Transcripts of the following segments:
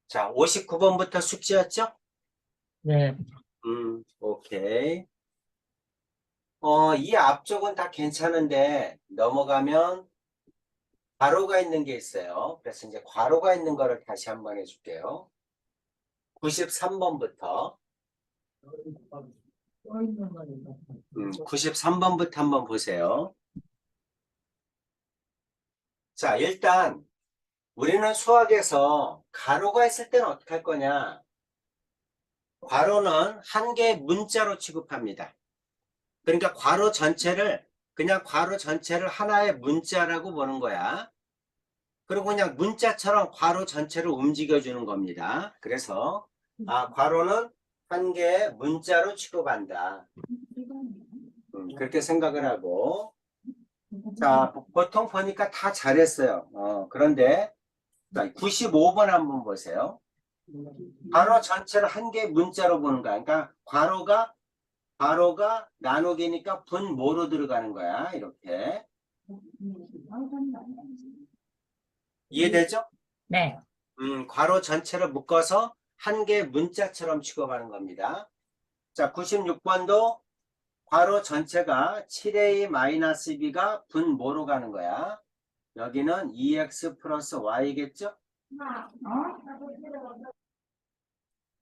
자, 59번부터 숙지였죠? 네. 오케이. 이 앞쪽은 다 괜찮은데 넘어가면 괄호가 있는 게 있어요. 그래서 이제 괄호가 있는 거를 다시 한번 해줄게요. 93번부터 93번부터 한번 보세요. 자, 일단 우리는 수학에서 괄호가 있을 때는 어떻게 할 거냐? 괄호는 한 개의 문자로 취급합니다. 그러니까 그냥 괄호 전체를 하나의 문자라고 보는 거야. 그리고 그냥 문자처럼 괄호 전체를 움직여주는 겁니다. 그래서 괄호는 한 개의 문자로 취급한다. 그렇게 생각을 하고, 자, 보통 보니까 다 잘했어요. 그런데 95번 한번 보세요. 괄호 전체를 한 개의 문자로 보는 거야. 그러니까 괄호가 나누기니까 분모로 들어가는 거야. 이렇게. 이해되죠? 네. 괄호 전체를 묶어서 한 개의 문자처럼 취급하는 겁니다. 자, 96번도 괄호 전체가 7a-b가 분모로 가는 거야. 여기는 2x 플러스 y겠죠?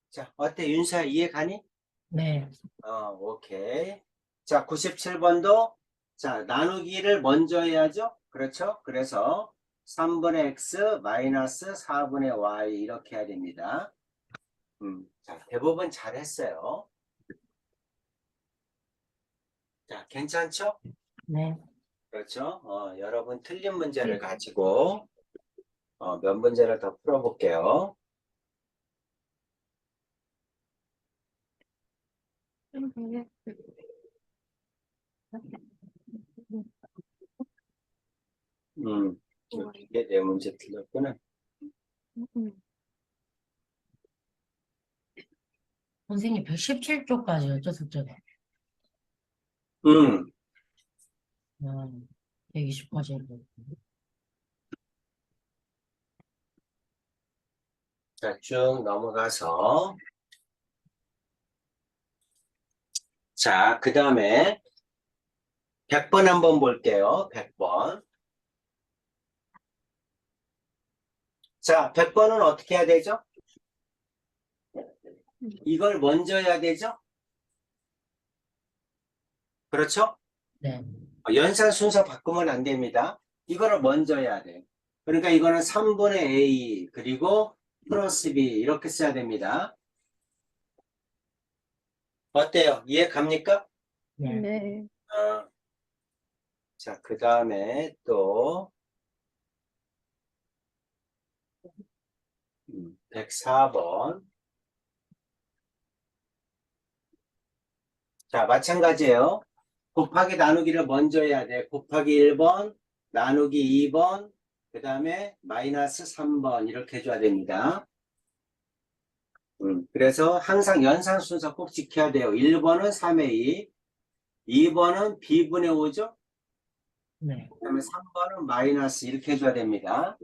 자, 어때? 윤서야, 이해 가니? 네. 오케이. 자, 97번도 자, 나누기를 먼저 해야죠? 그렇죠? 그래서 3분의 x 마이너스 4분의 y 이렇게 해야 됩니다. 자, 대부분 잘했어요. 자, 괜찮죠? 네. 그렇죠? 여러분 틀린 문제를 가지고 몇 문제를 더 풀어볼게요. 이게 네 문제 틀렸구나. 선생님 117쪽까지였죠, 숙제가. 음, 120까지 했고. 자, 쭉 넘어가서 자, 그 다음에 100번 한번 볼게요. 100번. 자, 100번은 어떻게 해야 되죠? 이걸 먼저 해야 되죠? 그렇죠? 네. 연산 순서 바꾸면 안 됩니다. 이거를 먼저 해야 돼요. 그러니까 이거는 3분의 A 그리고 플러스 B 이렇게 써야 됩니다. 어때요? 이해 갑니까? 네. 네. 자, 그 다음에 또 104번. 자, 마찬가지예요. 곱하기 나누기를 먼저 해야 돼. 곱하기 1번, 나누기 2번, 그 다음에 마이너스 3번 이렇게 해줘야 됩니다. 그래서 항상 연산 순서 꼭 지켜야 돼요. 1번은 3a, 2번은 b분의 5죠? 네. 그 다음에 3번은 마이너스 이렇게 해줘야 됩니다.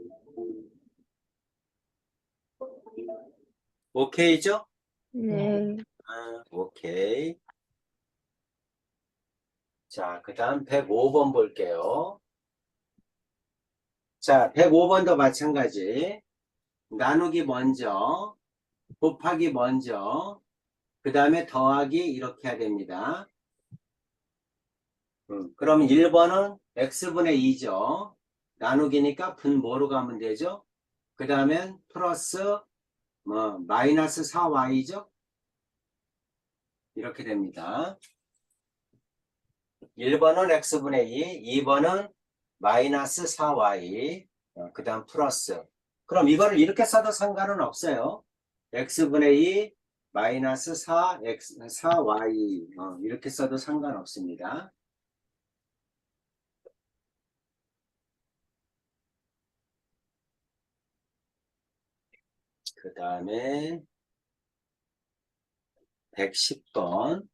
오케이죠? 네. 오케이. 자, 그 다음 105번 볼게요. 자, 105번도 마찬가지. 나누기 먼저, 곱하기 먼저, 그 다음에 더하기 이렇게 해야 됩니다. 그럼 1번은 x분의 2죠. 나누기니까 분모로 가면 되죠. 그 다음엔 플러스 마이너스 4y죠. 이렇게 됩니다. 1번은 x분의 2, 2번은 마이너스 4y, 그 다음 플러스. 그럼 이거를 이렇게 써도 상관은 없어요. x분의 2, 마이너스 4y 이렇게 써도 상관없습니다. 그 다음에 110번.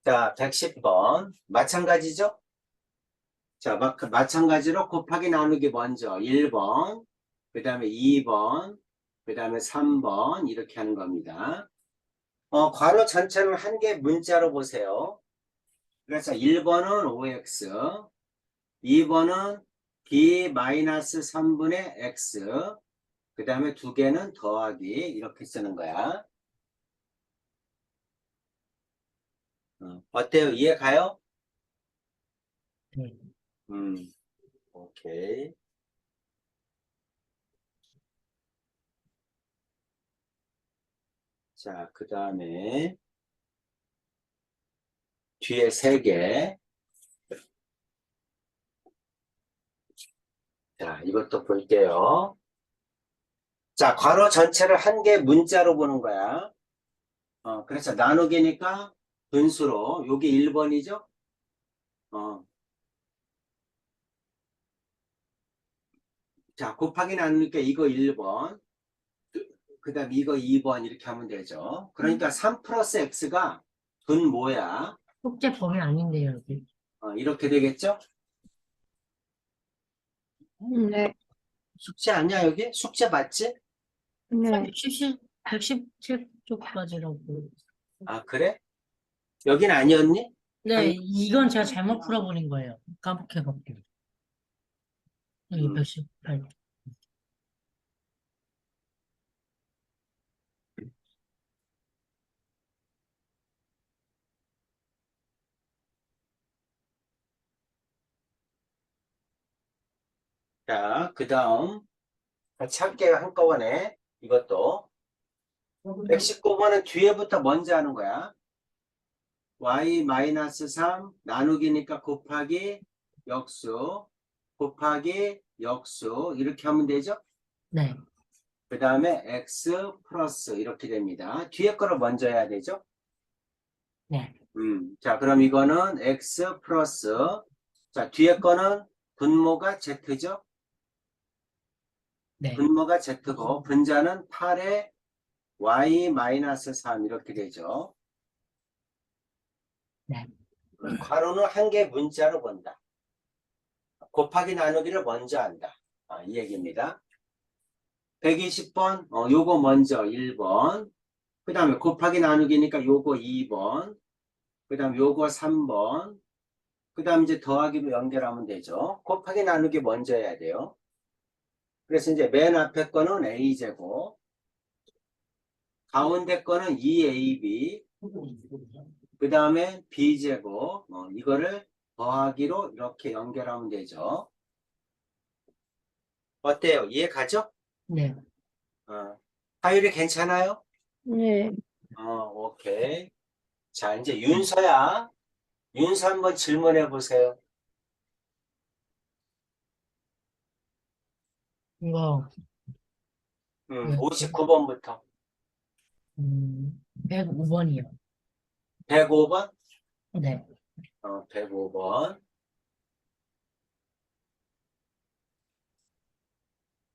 자, 110번. 마찬가지죠? 자, 마찬가지로 곱하기 나누기 먼저 1번, 그 다음에 2번, 그 다음에 3번 이렇게 하는 겁니다. 괄호 전체를 한 개 문자로 보세요. 그래서 1번은 5x, 2번은 b-3분의 x, 그 다음에 두 개는 더하기 이렇게 쓰는 거야. 어때요? 이해 가요? 네. 오케이. 자, 그 다음에 뒤에 세 개. 자, 이것도 볼게요. 자, 괄호 전체를 한 개 문자로 보는 거야. 그래서 나누기니까 분수로, 요게 1번이죠? 자, 곱하기 나누니까 이거 1번, 그 다음 이거 2번 이렇게 하면 되죠. 그러니까 3 플러스 x가 분 뭐야? 숙제 범위 아닌데요, 여기. 이렇게 되겠죠? 네, 숙제 아니야, 여기? 숙제 맞지? 네, 117쪽까지라고. 아, 그래? 여긴 아니었니? 네, 이건 제가 잘못 풀어버린 거예요. 깜빡해갖고. 여기 음. 118. 자, 그 다음 같이 할게요, 한꺼번에. 이것도. 119번은 뒤에부터 먼저 하는 거야. y-3 나누기니까 곱하기 역수, 곱하기 역수 이렇게 하면 되죠? 네, 그 다음에 x 플러스 이렇게 됩니다. 뒤에 거를 먼저 해야 되죠? 네, 자, 그럼 이거는 x 플러스, 자, 뒤에 거는 분모가 z죠? 네, 분모가 z고 분자는 8에 y-3 이렇게 되죠. 네, 괄호는 한 개 문자로 본다. 곱하기 나누기를 먼저 한다. 이 얘기입니다. 120번, 요거 먼저 1번. 그 다음에 곱하기 나누기니까 요거 2번. 그 다음 요거 3번. 그 다음 이제 더하기로 연결하면 되죠. 곱하기 나누기 먼저 해야 돼요. 그래서 이제 맨 앞에 거는 a제곱. 가운데 거는 2ab. 그 다음에 b제곱. 이거를 더하기로 이렇게 연결하면 되죠. 어때요? 이해 가죠? 네. 하율이 괜찮아요? 네. 오케이. 자, 이제 윤서야. 윤서 한번 질문해 보세요. 이거, 뭐였지? 59번부터. 105번이요. 105번? 네, 105번.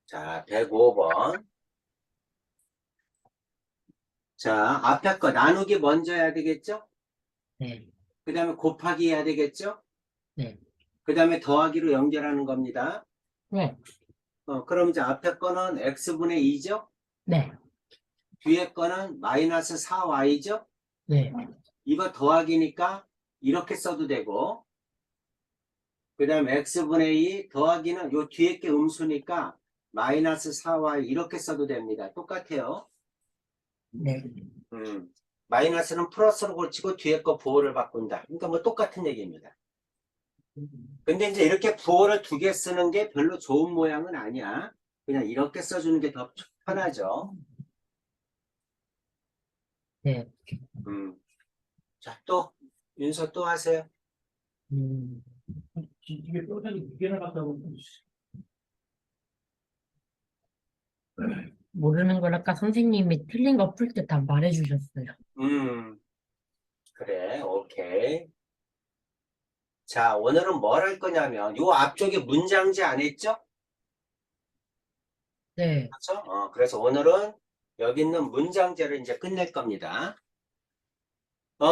자, 105번. 자, 앞에 거 나누기 먼저 해야 되겠죠? 네, 그 다음에 곱하기 해야 되겠죠? 네, 그 다음에 더하기로 연결하는 겁니다. 네, 그럼 이제 앞에 거는 x분의 2죠? 네, 뒤에 거는 마이너스 4y죠? 네, 이거 더하기니까 이렇게 써도 되고, 그 다음에 x분의 2 더하기는 요 뒤에 게 음수니까 마이너스 4y 이렇게 써도 됩니다. 똑같아요. 네. 마이너스는 플러스로 고치고 뒤에 거 부호를 바꾼다. 그러니까 뭐 똑같은 얘기입니다. 근데 이제 이렇게 부호를 두 개 쓰는 게 별로 좋은 모양은 아니야. 그냥 이렇게 써주는 게 더 편하죠. 네. 자, 또 윤서 또 하세요. 음, 이게 뼈다귀 두 개나 갔다고. 모르는 걸 아까 선생님이 틀린 거 풀 때 다 말해주셨어요. 그래, 오케이. 자, 오늘은 뭘 할 거냐면 요 앞쪽에 문장지 안 했죠? 네, 그렇죠? 그래서 오늘은 여기 있는 문장제를 이제 끝낼 겁니다.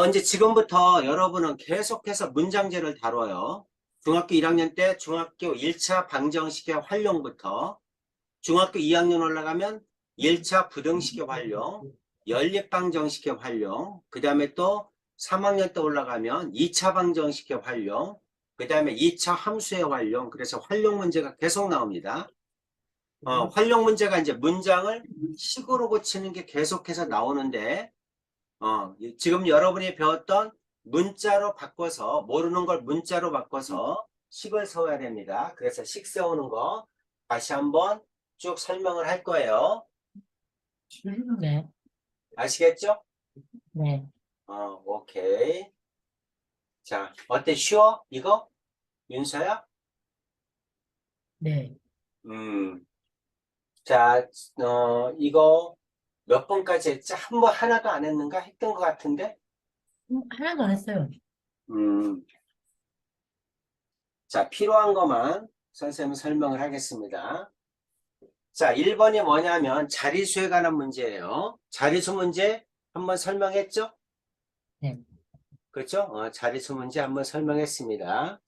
이제 지금부터 여러분은 계속해서 문장제를 다뤄요. 중학교 1학년 때 중학교 1차 방정식의 활용부터 중학교 2학년 올라가면 1차 부등식의 활용, 연립방정식의 활용, 그 다음에 또 3학년 때 올라가면 2차 방정식의 활용, 그 다음에 2차 함수의 활용, 그래서 활용 문제가 계속 나옵니다. 활용 문제가 이제 문장을 식으로 고치는 게 계속해서 나오는데, 지금 여러분이 배웠던 문자로 바꿔서, 모르는 걸 문자로 바꿔서 식을 세워야 됩니다. 그래서 식 세우는 거 다시 한번 쭉 설명을 할 거예요. 네, 아시겠죠? 네, 오케이. 자, 어때? 쉬워? 이거? 윤서야? 네. 자, 이거 몇 번까지 했지? 한 번 하나도 안 했는가? 했던 것 같은데? 하나도 안 했어요. 음, 자, 필요한 것만 선생님은 설명을 하겠습니다. 자, 1번이 뭐냐면 자리수에 관한 문제예요. 자리수 문제 한번 설명했죠? 네. 그렇죠? 자리수 문제 한번 설명했습니다.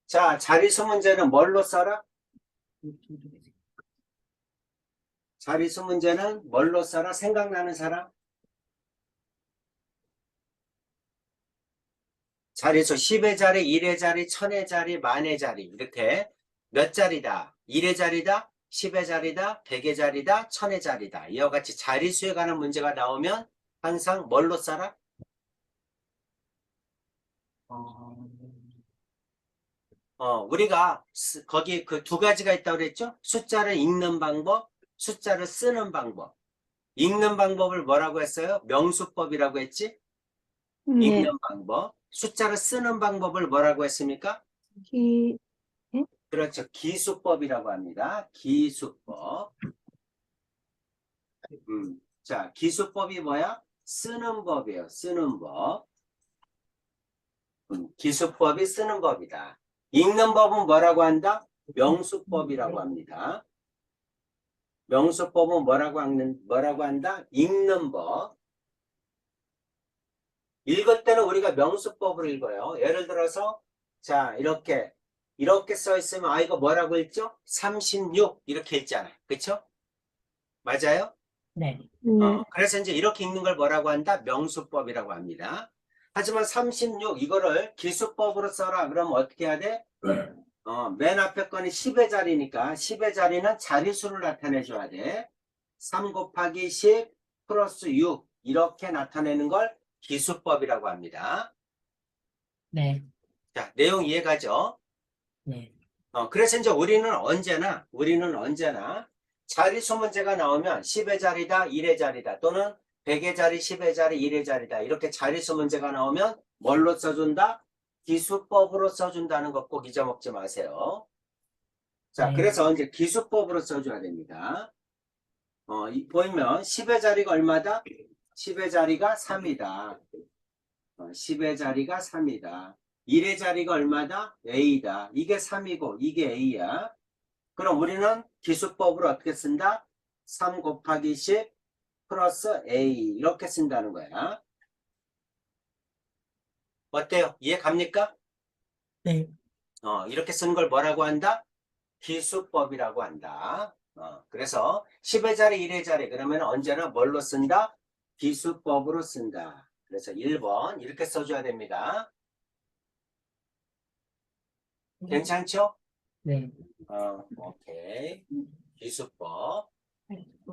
자, 자리수 문제는 뭘로 써라? 자리수 문제는 뭘로 써라? 생각나는 사람? 자리수 10의 자리, 1의 자리, 1000의 자리, 만의 자리 이렇게 몇 자리다? 1의 자리다, 10의 자리다, 100의 자리다, 1000의 자리다. 이와 같이 자리수에 관한 문제가 나오면 항상 뭘로 써라? 우리가 거기 그 두 가지가 있다고 그랬죠? 숫자를 읽는 방법, 숫자를 쓰는 방법. 읽는 방법을 뭐라고 했어요? 명수법이라고 했지? 네. 읽는 방법. 숫자를 쓰는 방법을 뭐라고 했습니까? 기, 그렇죠. 기수법이라고 합니다. 기수법. 자, 기수법이 뭐야? 쓰는 법이에요. 쓰는 법. 기수법이 쓰는 법이다. 읽는 법은 뭐라고 한다? 명수법이라고 합니다. 명수법은 뭐라고 한다? 읽는 법. 읽을 때는 우리가 명수법을 읽어요. 예를 들어서, 자, 이렇게 써 있으면, 이거 뭐라고 읽죠? 36, 이렇게 읽잖아요. 그쵸? 맞아요? 네, 네. 그래서 이제 이렇게 읽는 걸 뭐라고 한다? 명수법이라고 합니다. 하지만 36, 이거를 기수법으로 써라. 그러면 어떻게 해야 돼? 맨 앞에 거는 10의 자리니까 10의 자리는 자리수를 나타내 줘야 돼. 3 곱하기 10 플러스 6 이렇게 나타내는 걸 기수법이라고 합니다. 네, 자, 내용 이해가죠? 네, 그래서 이제 우리는 언제나 자리수 문제가 나오면 10의 자리다, 1의 자리다 또는 100의 자리, 10의 자리, 1의 자리다 이렇게 자리수 문제가 나오면 뭘로 써준다? 기수법으로 써준다는 것 꼭 잊어먹지 마세요. 자, 네. 그래서 이제 기수법으로 써줘야 됩니다. 보이면 10의 자리가 얼마다? 10의 자리가 3이다. 10의 자리가 3이다. 1의 자리가 얼마다? A다. 이게 3이고 이게 A야. 그럼 우리는 기수법으로 어떻게 쓴다? 3 곱하기 10 플러스 A 이렇게 쓴다는 거야. 어때요? 이해 갑니까? 네, 이렇게 쓰는 걸 뭐라고 한다? 기수법이라고 한다. 그래서 10의 자리, 1의 자리 그러면 언제나 뭘로 쓴다? 기수법으로 쓴다. 그래서 1번 이렇게 써줘야 됩니다. 괜찮죠? 네. 오케이. 기수법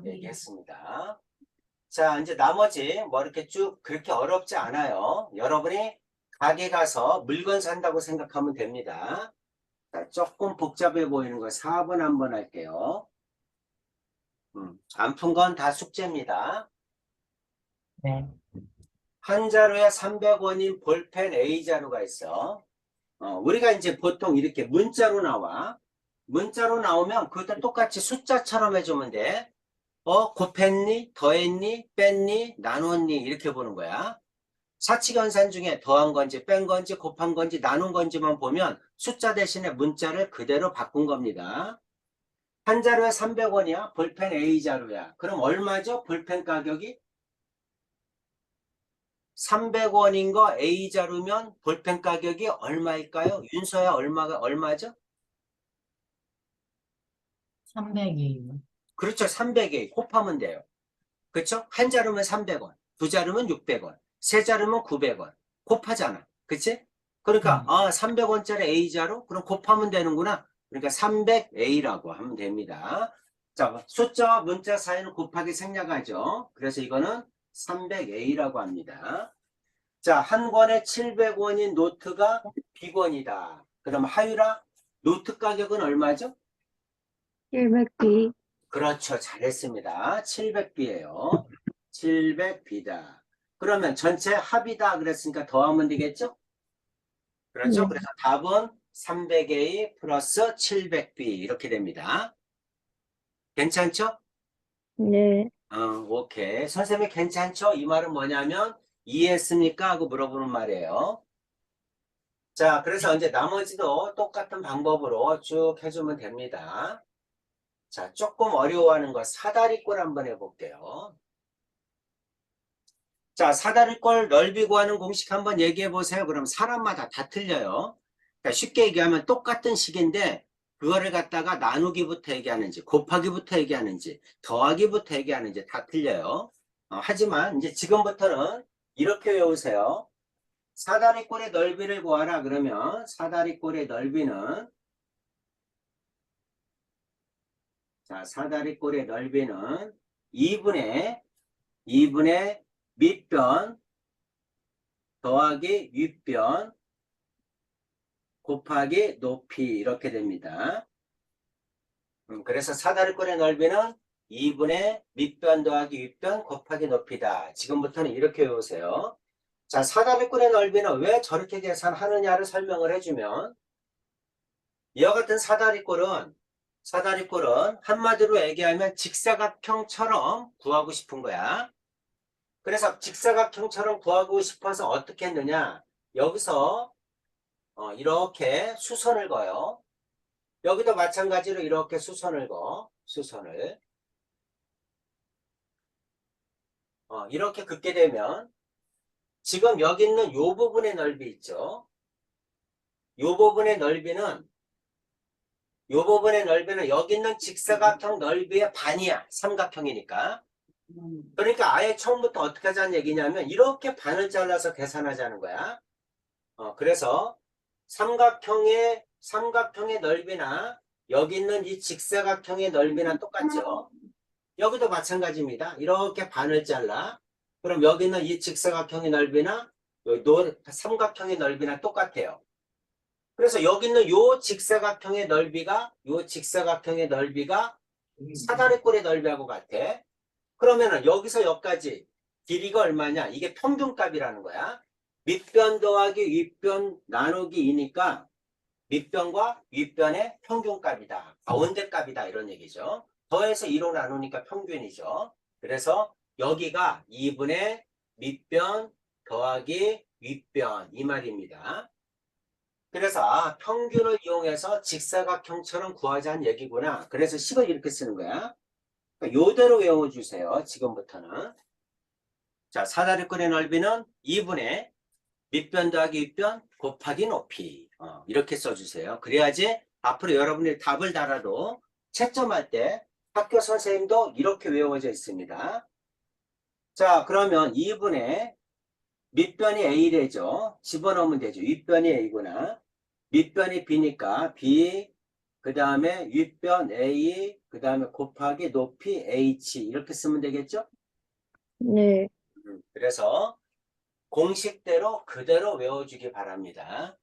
얘기했습니다. 자, 이제 나머지 뭐 이렇게 쭉 그렇게 어렵지 않아요. 여러분이 가게 가서 물건 산다고 생각하면 됩니다. 자, 조금 복잡해 보이는 거 4번 한번 할게요. 안 푼 건 다 숙제입니다. 네, 한 자루에 300원인 볼펜 A자루가 있어. 우리가 이제 보통 이렇게 문자로 나와. 문자로 나오면 그것도 똑같이 숫자처럼 해주면 돼. 곱했니? 더했니? 뺐니? 나눴니? 이렇게 보는 거야. 사칙연산 중에 더한 건지 뺀 건지 곱한 건지 나눈 건지만 보면 숫자 대신에 문자를 그대로 바꾼 겁니다. 한 자루에 300원이야. 볼펜 A자루야. 그럼 얼마죠? 볼펜 가격이 300원인 거 A자루면 볼펜 가격이 얼마일까요? 윤서야 얼마죠? 300이에요. 그렇죠. 300에 곱하면 돼요. 그렇죠? 한 자루면 300원, 두 자루면 600원, 세 자루면 900원. 곱하잖아. 그치? 그러니까 300원짜리 A자루? 그럼 곱하면 되는구나. 그러니까 300A라고 하면 됩니다. 자, 숫자와 문자 사이는 곱하기 생략하죠. 그래서 이거는 300A라고 합니다. 자, 한 권에 700원인 노트가 B권이다. 그럼 하율아, 노트 가격은 얼마죠? 700B. 그렇죠. 잘했습니다. 700B예요. 700B다. 그러면 전체 합이다 그랬으니까 더하면 되겠죠? 그렇죠. 네. 그래서 답은 300A 플러스 700B 이렇게 됩니다. 괜찮죠? 네. 오케이. 선생님이 괜찮죠? 이 말은 뭐냐면 이해했습니까? 하고 물어보는 말이에요. 자, 그래서 이제 나머지도 똑같은 방법으로 쭉 해주면 됩니다. 자, 조금 어려워하는 거 사다리꼴 한번 해볼게요. 자, 사다리꼴 넓이 구하는 공식 한번 얘기해 보세요. 그럼 사람마다 다 틀려요. 그러니까 쉽게 얘기하면 똑같은 식인데 그거를 갖다가 나누기부터 얘기하는지 곱하기부터 얘기하는지 더하기부터 얘기하는지 다 틀려요. 하지만 이제 지금부터는 이렇게 외우세요. 사다리꼴의 넓이를 구하라 그러면 사다리꼴의 넓이는 자, 사다리꼴의 넓이는 2분의 밑변 더하기 윗변 곱하기 높이 이렇게 됩니다. 그래서 사다리꼴의 넓이는 2분의 밑변 더하기 윗변 곱하기 높이다. 지금부터는 이렇게 외우세요. 자, 사다리꼴의 넓이는 왜 저렇게 계산하느냐를 설명을 해주면 이와 같은 사다리꼴은 한마디로 얘기하면 직사각형처럼 구하고 싶은 거야. 그래서 직사각형처럼 구하고 싶어서 어떻게 했느냐. 여기서 이렇게 수선을 그어요. 여기도 마찬가지로 이렇게 수선을 그어. 수선을. 이렇게 긋게 되면 지금 여기 있는 요 부분의 넓이 있죠. 요 부분의 넓이는 여기 있는 직사각형 넓이의 반이야. 삼각형이니까. 그러니까 아예 처음부터 어떻게 하자는 얘기냐면 이렇게 반을 잘라서 계산하자는 거야. 그래서 삼각형의 넓이나 여기 있는 이 직사각형의 넓이나 똑같죠. 여기도 마찬가지입니다. 이렇게 반을 잘라. 그럼 여기 있는 이 직사각형의 넓이나 삼각형의 넓이나 똑같아요. 그래서 여기 있는 요 직사각형의 넓이가 사다리꼴의 넓이하고 같아. 그러면은 여기서 여기까지 길이가 얼마냐? 이게 평균값이라는 거야. 밑변 더하기 윗변 나누기 2니까 밑변과 윗변의 평균값이다. 가운데값이다. 이런 얘기죠. 더해서 2로 나누니까 평균이죠. 그래서 여기가 2분의 밑변 더하기 윗변 이 말입니다. 그래서 평균을 이용해서 직사각형처럼 구하자는 얘기구나. 그래서 식을 이렇게 쓰는 거야. 그러니까 요대로 외워주세요. 지금부터는. 자, 사다리꼴의 넓이는 2분의 밑변 더하기 윗변 곱하기 높이. 이렇게 써주세요. 그래야지 앞으로 여러분들이 답을 달아도 채점할 때 학교 선생님도 이렇게 외워져 있습니다. 자, 그러면 2분의 밑변이 A래죠. 집어넣으면 되죠. 윗변이 A구나. 밑변이 B니까 B, 그 다음에 윗변 A, 그 다음에 곱하기 높이 H 이렇게 쓰면 되겠죠? 네. 그래서 공식대로 그대로 외워주기 바랍니다.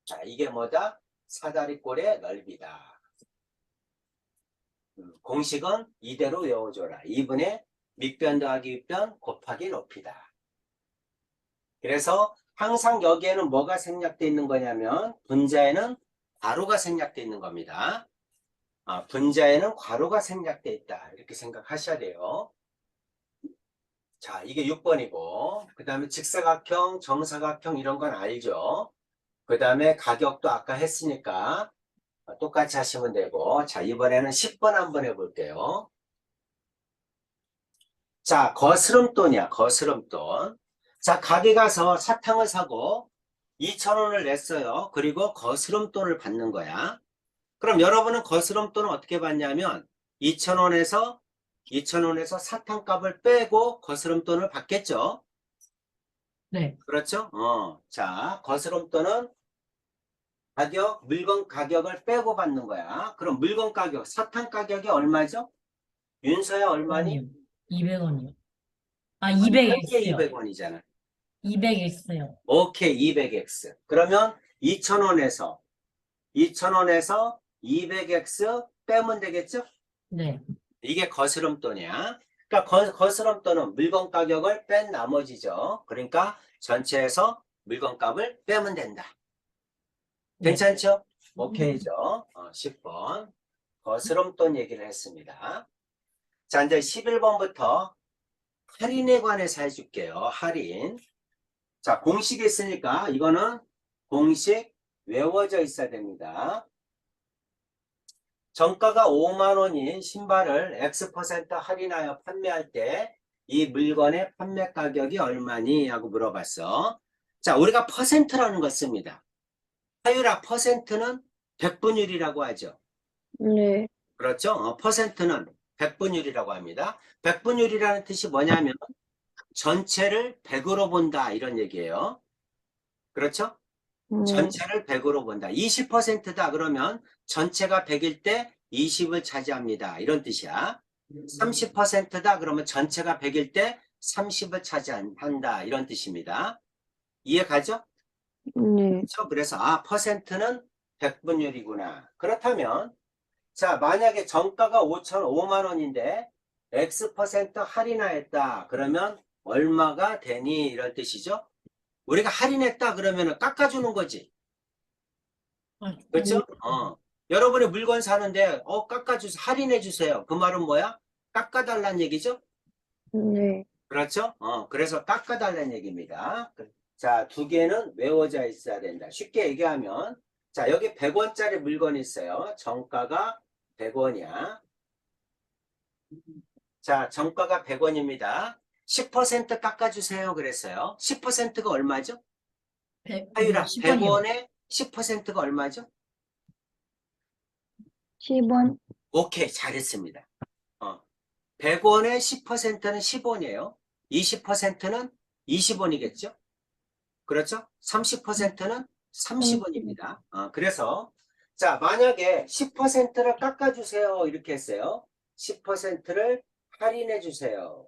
자, 이게 뭐다? 사다리꼴의 넓이다. 공식은 이대로 외워줘라. 2분의 밑변 더하기 윗변 곱하기 높이다. 그래서 항상 여기에는 뭐가 생략되어 있는 거냐면 분자에는 괄호가 생략되어 있는 겁니다. 분자에는 괄호가 생략되어 있다. 이렇게 생각하셔야 돼요. 자, 이게 6번이고 그 다음에 직사각형, 정사각형 이런 건 알죠. 그 다음에 가격도 아까 했으니까 똑같이 하시면 되고 자, 이번에는 10번 한번 해볼게요. 자, 거스름돈이야, 거스름돈. 자, 가게 가서 사탕을 사고 2,000원을 냈어요. 그리고 거스름돈을 받는 거야. 그럼 여러분은 거스름돈을 어떻게 받냐면 2,000원에서 사탕값을 빼고 거스름돈을 받겠죠. 네. 그렇죠? 자, 거스름돈은 물건 가격을 빼고 받는 거야. 그럼 물건 가격, 사탕 가격이 얼마죠? 윤서야 얼마니? 200원이요. 아, 한 개 200X요. 200원이잖아. 200X요. 오케이, 200X. 그러면 2,000원에서 200X 빼면 되겠죠? 네. 이게 거스름돈이야. 그러니까 거스름돈은 물건 가격을 뺀 나머지죠. 그러니까 전체에서 물건값을 빼면 된다. 네. 괜찮죠? 오케이죠. 10번. 거스름돈 얘기를 했습니다. 자, 이제 11번부터 할인에 관해서 해줄게요. 할인. 자, 공식이 있으니까 이거는 공식 외워져 있어야 됩니다. 정가가 5만 원인 신발을 X% 할인하여 판매할 때 이 물건의 판매 가격이 얼마니? 하고 물어봤어. 자, 우리가 퍼센트라는 걸 씁니다. 하율아, 퍼센트는 백분율이라고 하죠. 네. 그렇죠? 퍼센트는 백분율이라고 합니다. 백분율이라는 뜻이 뭐냐면 전체를 100으로 본다 이런 얘기예요. 그렇죠? 네. 전체를 100으로 본다. 20%다 그러면 전체가 100일 때 20을 차지합니다. 이런 뜻이야. 30%다 그러면 전체가 100일 때 30을 차지한다. 이런 뜻입니다. 이해 가죠? 네. 그렇죠? 그래서 퍼센트는 백분율이구나. 그렇다면 자, 만약에 정가가 5만 원인데 X% 할인하였다. 그러면 얼마가 되니? 이런 뜻이죠. 우리가 할인했다 그러면 깎아주는 거지. 아, 그렇죠? 여러분이 물건 사는데 깎아주세요. 할인해 주세요. 그 말은 뭐야? 깎아달라는 얘기죠? 네. 그렇죠? 그래서 깎아달라는 얘기입니다. 자, 두 개는 외워져 있어야 된다. 쉽게 얘기하면 자, 여기 100원짜리 물건이 있어요. 정가가 100원이야. 자, 정가가 100원입니다. 10% 깎아주세요. 그랬어요. 10%가 얼마죠? 하율아, 10원이요. 100원에 10%가 얼마죠? 10원. 오케이, 잘했습니다. 100원에 10%는 10원이에요. 20%는 20원이겠죠? 그렇죠? 30%는 30원입니다. 그래서 자, 만약에 10%를 깎아주세요. 이렇게 했어요. 10%를 할인해 주세요.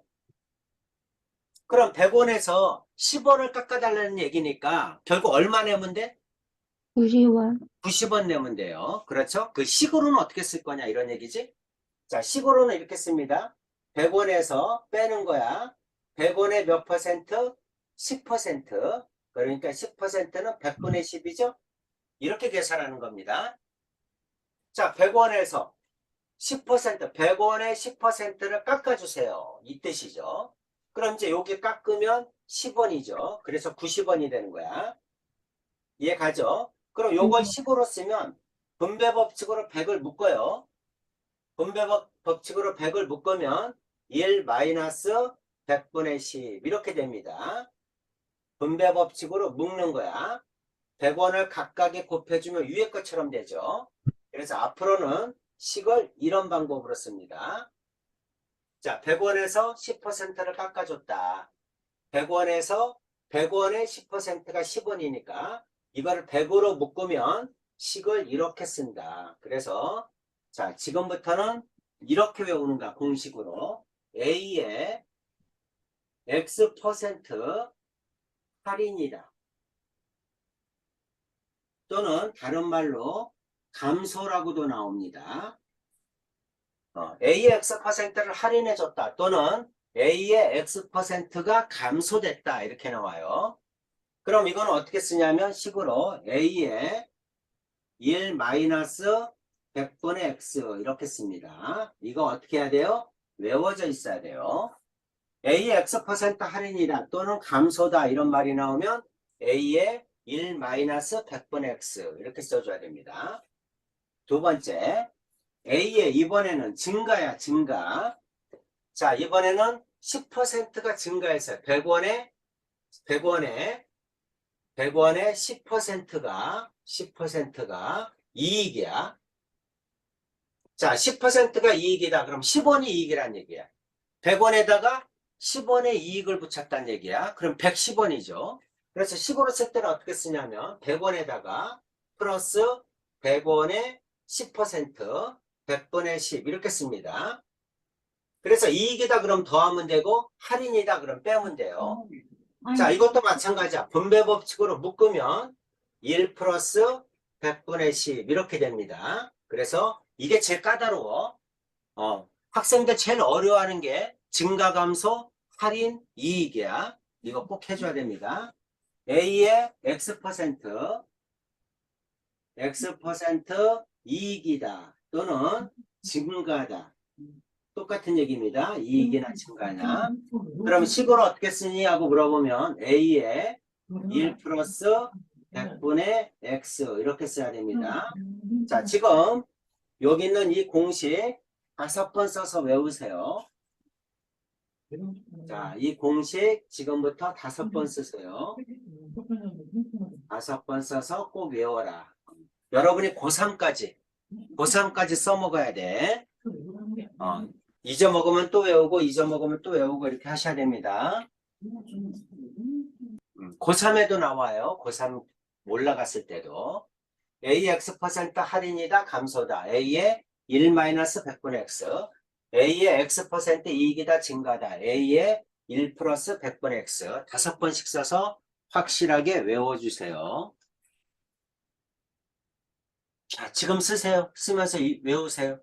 그럼 100원에서 10원을 깎아달라는 얘기니까 결국 얼마 내면 돼? 90원. 90원 내면 돼요. 그렇죠? 그 식으로는 어떻게 쓸 거냐 이런 얘기지? 자, 식으로는 이렇게 씁니다. 100원에서 빼는 거야. 100원에 몇 퍼센트? 10%. 그러니까 10%는 100분의 10이죠? 이렇게 계산하는 겁니다. 자, 100원에서 10%, 100원에 10%를 깎아주세요. 이 뜻이죠. 그럼 이제 여기 깎으면 10원이죠. 그래서 90원이 되는 거야. 이해 가죠? 그럼 요걸 10으로 쓰면 분배 법칙으로 100을 묶어요. 분배 법칙으로 100을 묶으면 1 마이너스 100분의 10 이렇게 됩니다. 분배 법칙으로 묶는 거야. 100원을 각각에 곱해주면 위에 것처럼 되죠. 그래서 앞으로는 식을 이런 방법으로 씁니다. 자, 100원에서 10%를 깎아줬다. 100원에서 100원의 10%가 10원이니까 이거를 100으로 묶으면 식을 이렇게 쓴다. 그래서 자, 지금부터는 이렇게 외우는가 공식으로 A의 X% 할인이다. 또는 다른 말로 감소라고도 나옵니다. A의 X%를 할인해줬다. 또는 A의 X%가 감소됐다. 이렇게 나와요. 그럼 이건 어떻게 쓰냐면 식으로 A의 1 마이너스 100분의 X 이렇게 씁니다. 이거 어떻게 해야 돼요? 외워져 있어야 돼요. A의 X% 할인이다 또는 감소다 이런 말이 나오면 A의 1 마이너스 100분의 X 이렇게 써줘야 됩니다. 두 번째 A의 이번에는 증가야 증가. 자, 이번에는 10%가 증가했어요. 100원에 10%가 이익이야. 자, 10%가 이익이다. 그럼 10원이 이익이란 얘기야. 100원에다가 10원의 이익을 붙였다는 얘기야. 그럼 110원이죠. 그래서 10원을 쓸 때는 어떻게 쓰냐면 100원에다가 플러스 100원의 10%, 100분의 10 이렇게 씁니다. 그래서 이익이다 그럼 더하면 되고 할인이다 그럼 빼면 돼요. 자, 이것도 마찬가지야. 분배 법칙으로 묶으면 1 플러스 100분의 10 이렇게 됩니다. 그래서 이게 제일 까다로워. 학생들 제일 어려워하는 게 증가감소, 할인, 이익이야. 이거 꼭 해줘야 됩니다. A의 X% 이익이다 또는 증가다. 똑같은 얘기입니다. 이익이나 증가나. 그럼 식으로 어떻게 쓰니 하고 물어보면 A의 1 플러스 100분의 X 이렇게 써야 됩니다. 자, 지금 여기 있는 이 공식 5번 써서 외우세요. 자, 이 공식 지금부터 5번 쓰세요. 5번 써서 꼭 외워라. 여러분이 고3까지 써먹어야 돼. 잊어먹으면 또 외우고 잊어먹으면 또 외우고 이렇게 하셔야 됩니다. 고3에도 나와요. 고3 올라갔을 때도. AX% 할인이다 감소다. A의 1-100분의 X. A의 X% 이익이다 증가다. A의 1 플러스 100분의 X. 5번씩 써서 확실하게 외워주세요. 자, 지금 쓰세요. 쓰면서 외우세요.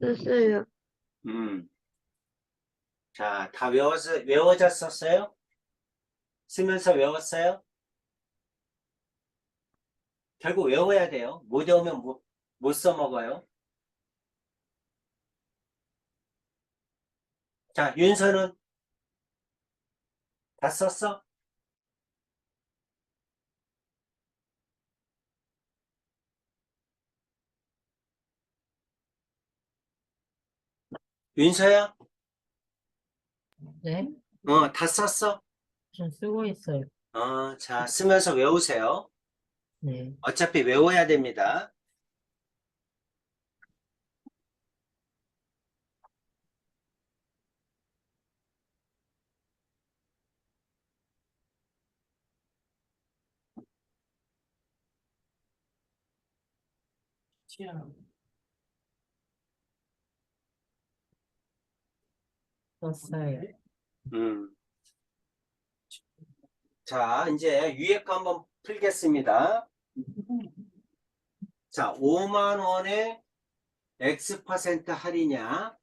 썼어요. 음. 자, 다 외워졌었어요? 쓰면서 외웠어요? 결국 외워야 돼요. 못 외우면 못 써먹어요. 자, 윤서는 다 썼어? 윤서야? 네, 다 썼어? 좀 쓰고 있어요. 자, 쓰면서 외우세요. 네, 어차피 외워야 됩니다. 치아. 썼어요. 음. 자, 이제 위에 거 한번 풀겠습니다. 자, 5만 원에 X% 할인이냐?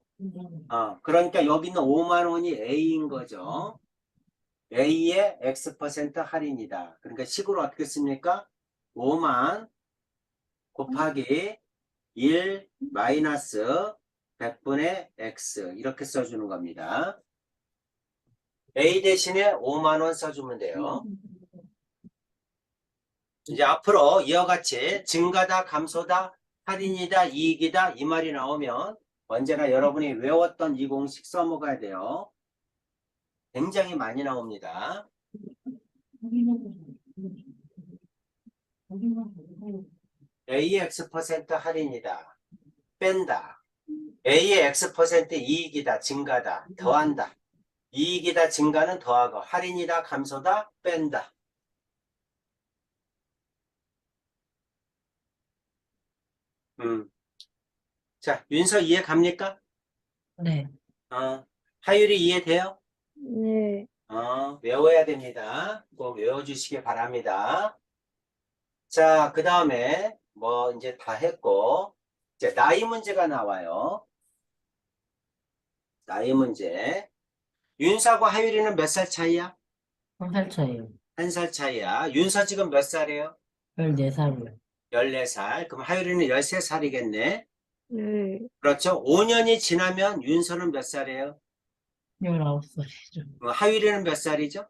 그러니까 여기는 5만 원이 A인 거죠. A의 X% 할인이다. 그러니까 식으로 어떻게 씁니까? 5만 곱하기 1 마이너스 100분의 X 이렇게 써주는 겁니다. A 대신에 5만 원 써주면 돼요. 이제 앞으로 이와 같이 증가다, 감소다, 할인이다, 이익이다 이 말이 나오면 언제나 여러분이 외웠던 이 공식 써먹어야 돼요. 굉장히 많이 나옵니다. A의 X% 할인이다. 뺀다. A의 X% 이익이다. 증가다. 더한다. 이익이다. 증가는 더하고 할인이다. 감소다. 뺀다. 자, 윤서 이해 갑니까? 네, 하율이 이해돼요? 네. 외워야 됩니다. 꼭 외워주시기 바랍니다. 자, 그 다음에 뭐 이제 다 했고 이제 나이 문제가 나와요. 나이 문제. 윤서하고 하율이는 몇 살 차이야? 1살 차이요. 1살 차이야. 윤서 지금 몇 살이에요? 14살이요. 14살. 그럼 하율이는 13살이겠네. 네. 그렇죠? 5년이 지나면 윤서는 몇 살이에요? 19살이죠. 하율이는 몇 살이죠?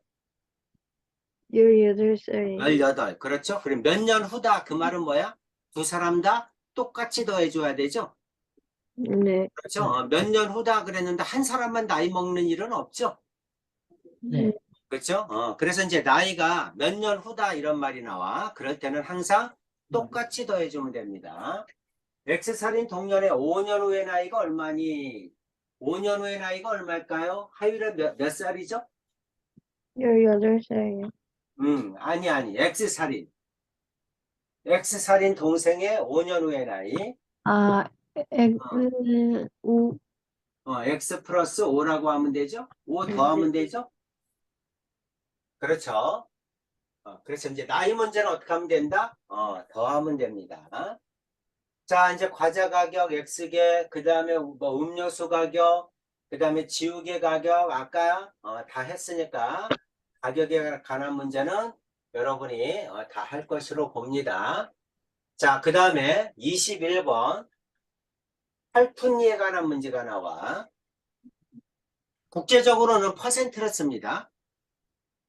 18살이요. 18. 그렇죠? 그럼 몇 년 후다. 그 말은 뭐야? 두 사람 다 똑같이 더해줘야 되죠? 네. 그렇죠? 몇 년 후다 그랬는데 한 사람만 나이 먹는 일은 없죠? 네, 그렇죠? 그래서 이제 나이가 몇 년 후다 이런 말이 나와. 그럴 때는 항상 똑같이 더해주면 됩니다. X살인 동년의 5년 후의 나이가 얼마니? 5년 후의 나이가 얼마일까요? 하율은 몇 살이죠? 18살이요. 아니. X살인 동생의 5년 후의 나이. 아, 어, X5. X 플러스 5라고 하면 되죠? 5 더하면 되죠? 그렇죠. 그래서 이제 나이 문제는 어떻게 하면 된다? 더하면 됩니다. 자, 이제 과자 가격, X개, 그 다음에 뭐 음료수 가격, 그 다음에 지우개 가격, 아까 다 했으니까 가격에 관한 문제는 여러분이 다 할 것으로 봅니다. 자, 그 다음에 21번 할푼이에 관한 문제가 나와. 국제적으로는 퍼센트를 씁니다.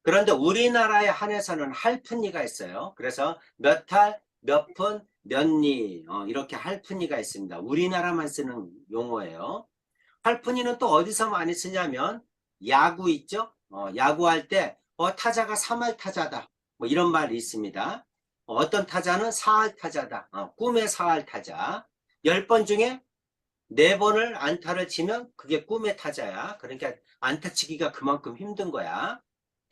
그런데 우리나라에 한해서는 할푼이가 있어요. 그래서 몇 할, 몇 푼, 몇 리, 이렇게 할푼이가 있습니다. 우리나라만 쓰는 용어예요. 할푼이는 또 어디서 많이 쓰냐면 야구 있죠? 야구할 때 타자가 3할 타자다. 뭐 이런 말이 있습니다. 어떤 타자는 4할 타자다. 꿈의 4할 타자. 10번 중에 4번을 안타를 치면 그게 꿈의 타자야. 그러니까 안타 치기가 그만큼 힘든 거야.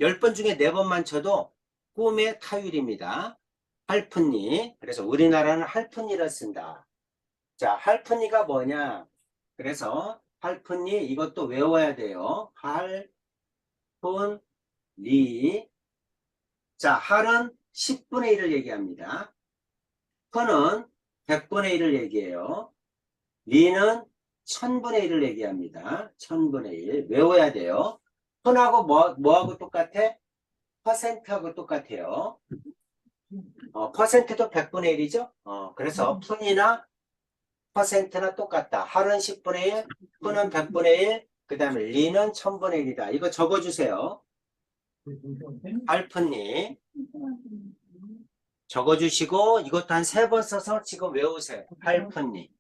10번 중에 4번만 쳐도 꿈의 타율입니다. 할푼니. 그래서 우리나라는 할푼니를 쓴다. 자, 할푼니가 뭐냐? 그래서 할푼니 이것도 외워야 돼요. 할푼니. 자, 할은 10분의 1을 얘기합니다. 푼은 100분의 1을 얘기해요. 리는 천분의 1을 얘기합니다. 천분의 1. 외워야 돼요. 푼하고 뭐하고 똑같아? 퍼센트하고 똑같아요. 퍼센트도 100분의 1이죠? 그래서 푼이나 퍼센트나 똑같다. 할은 10분의 1, 푼은 100분의 1, 그 다음에 리는 1000분의 1이다. 이거 적어주세요. 할푼니. 적어주시고 이것도 한 3번 써서 지금 외우세요. 할푼니.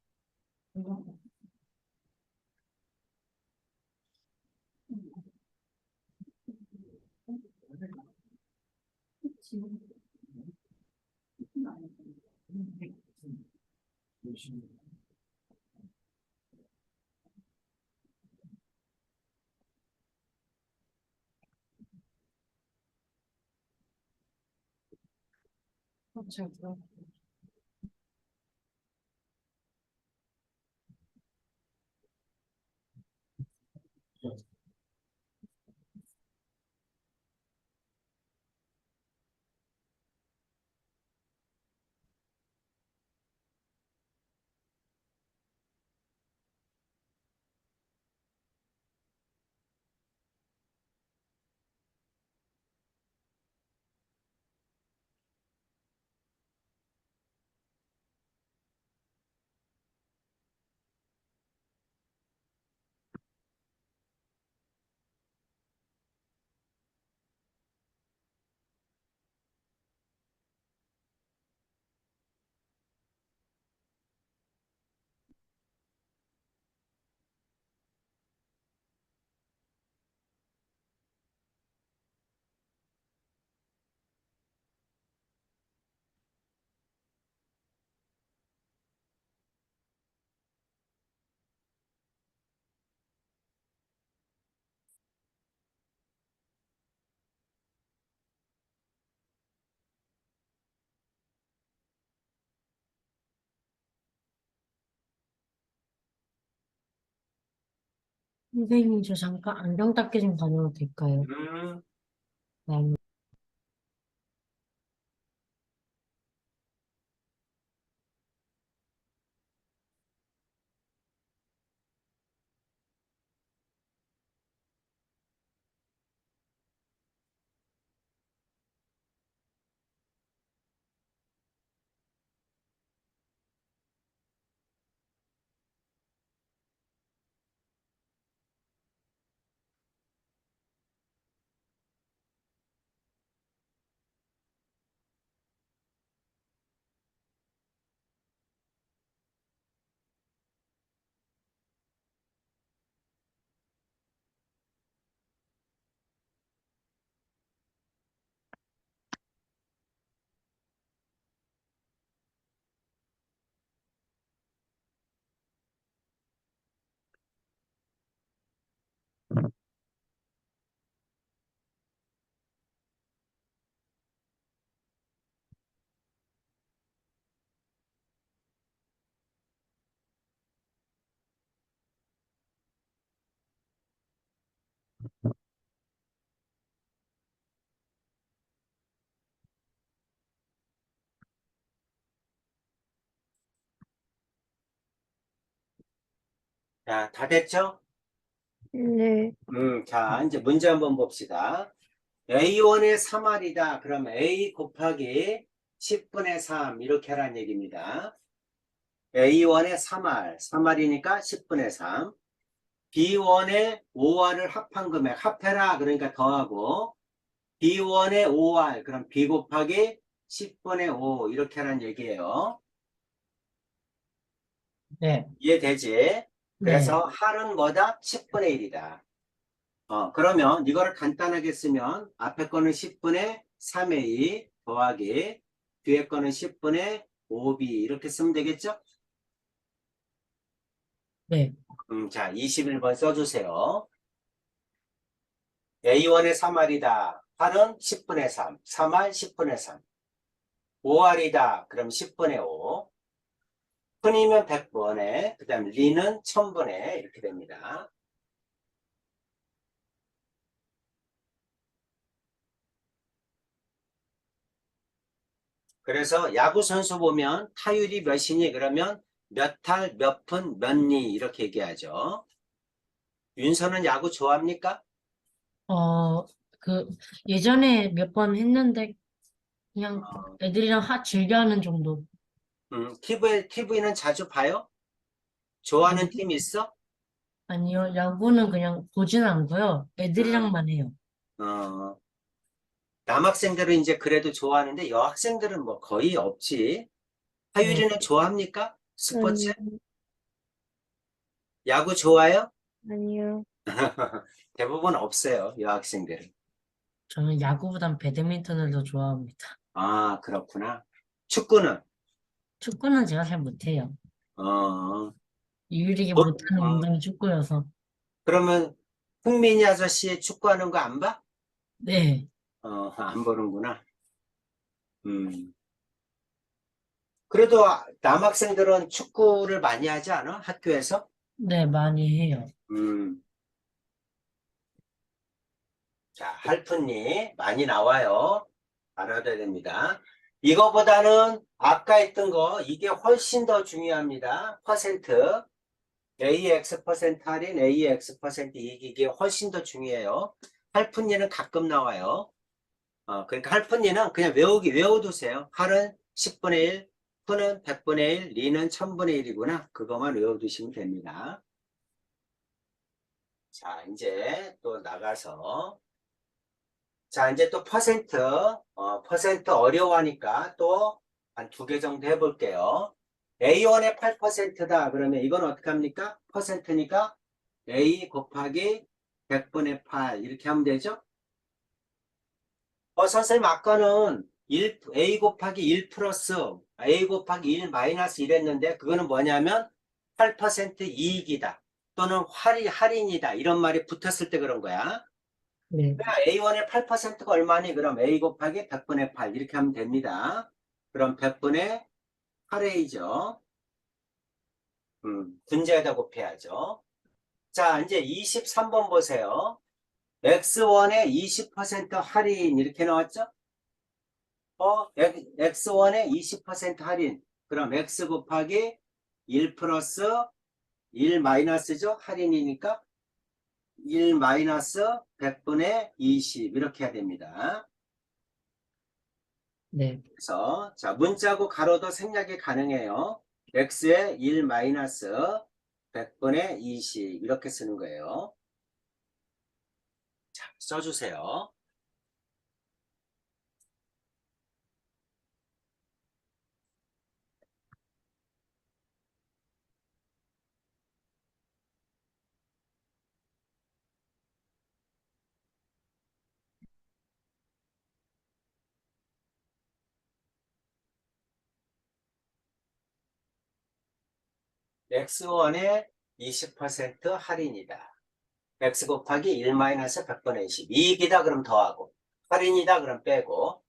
선생님, 저 잠깐 안경 닦기 좀 다녀도 될까요? 음, 네. 자, 다 됐죠? 네. 자, 이제 문제 한번 봅시다. A1의 3R이다. 그럼 A 곱하기 10분의 3 이렇게 하라는 얘기입니다. A1의 3R, 3R이니까 10분의 3. B1의 5R을 합한 금액, 합해라. 그러니까 더하고 B1의 5R, 그럼 B 곱하기 10분의 5 이렇게 하라는 얘기예요. 네. 이해되지? 네. 그래서 할은 뭐다? 10분의 1이다. 그러면 이거를 간단하게 쓰면 앞에 거는 10분의 3a 더하기 뒤에 거는 10분의 5b 이렇게 쓰면 되겠죠? 네. 자, 21번 써주세요. A1의 3R이다. 할은 10분의 3. 3R 10분의 3. 5R이다. 그럼 10분의 5. 분이면 100번에, 그 다음 리는 1000번에 이렇게 됩니다. 그래서 야구 선수 보면 타율이 몇이니? 그러면 몇 할, 몇 푼, 몇 리 이렇게 얘기하죠. 윤서는 야구 좋아합니까? 어, 그, 예전에 몇 번 했는데, 그냥 어, 애들이랑 즐겨하는 정도. TV는 자주 봐요? 좋아하는 아니, 팀 있어? 아니요, 야구는 그냥 보진 않고요. 어, 애들이랑만 해요. 어, 남학생들은 이제 그래도 좋아하는데 여학생들은 뭐 거의 없지. 네, 하율이는 좋아합니까? 스포츠? 아니요. 야구 좋아해요? 아니요. 대부분 없어요, 여학생들은. 저는 야구보단 배드민턴을 더 좋아합니다. 아, 그렇구나. 축구는? 축구는 제가 잘 못해요. 어, 유일하게 뭐, 못하는 운동이 축구여서. 그러면 흥민이 아저씨 축구하는 거 안 봐? 네, 안 보는구나. 음. 그래도 남학생들은 축구를 많이 하지 않아? 학교에서? 네, 많이 해요. 음. 자, 할픈이 많이 나와요. 알아둬야 됩니다. 이거보다는 아까 했던 거, 이게 훨씬 더 중요합니다. 퍼센트. AX 퍼센트 할인, AX 퍼센트 이익, 이게 훨씬 더 중요해요. 할픈이는 가끔 나와요. 그러니까 할픈이는 그냥 외워두세요. 할은 10분의 1, 푼은 100분의 1, 리는 1000분의 1이구나. 그것만 외워두시면 됩니다. 자, 이제 또 나가서. 자, 이제 또 퍼센트 어려워하니까 또 한 두 개 정도 해볼게요. A1의 8%다. 그러면 이건 어떻게 합니까? 퍼센트니까 A 곱하기 100분의 8 이렇게 하면 되죠? 선생님 아까는 A 곱하기 1 플러스 A 곱하기 1 마이너스 1 했는데 그거는 뭐냐면 8% 이익이다. 또는 할인이다. 이런 말이 붙었을 때 그런 거야. 네, A1의 8%가 얼마니? 그럼 A 곱하기 100분의 8 이렇게 하면 됩니다. 그럼 100분의 8A죠. 분자에다 곱해야죠. 자, 이제 23번 보세요. X1의 20% 할인 이렇게 나왔죠? X1의 20% 할인. 그럼 X 곱하기 1 플러스 1 마이너스죠? 할인이니까 1 마이너스 100분의 20 이렇게 해야 됩니다. 네, 그래서 자 문자고 가로도 생략이 가능해요. x의 1 마이너스 100분의 20 이렇게 쓰는 거예요. 자 써주세요. x1의 20% 할인이다. x 곱하기 1 마이너스 100분의 20 이익이다 그럼 더하고 할인이다 그럼 빼고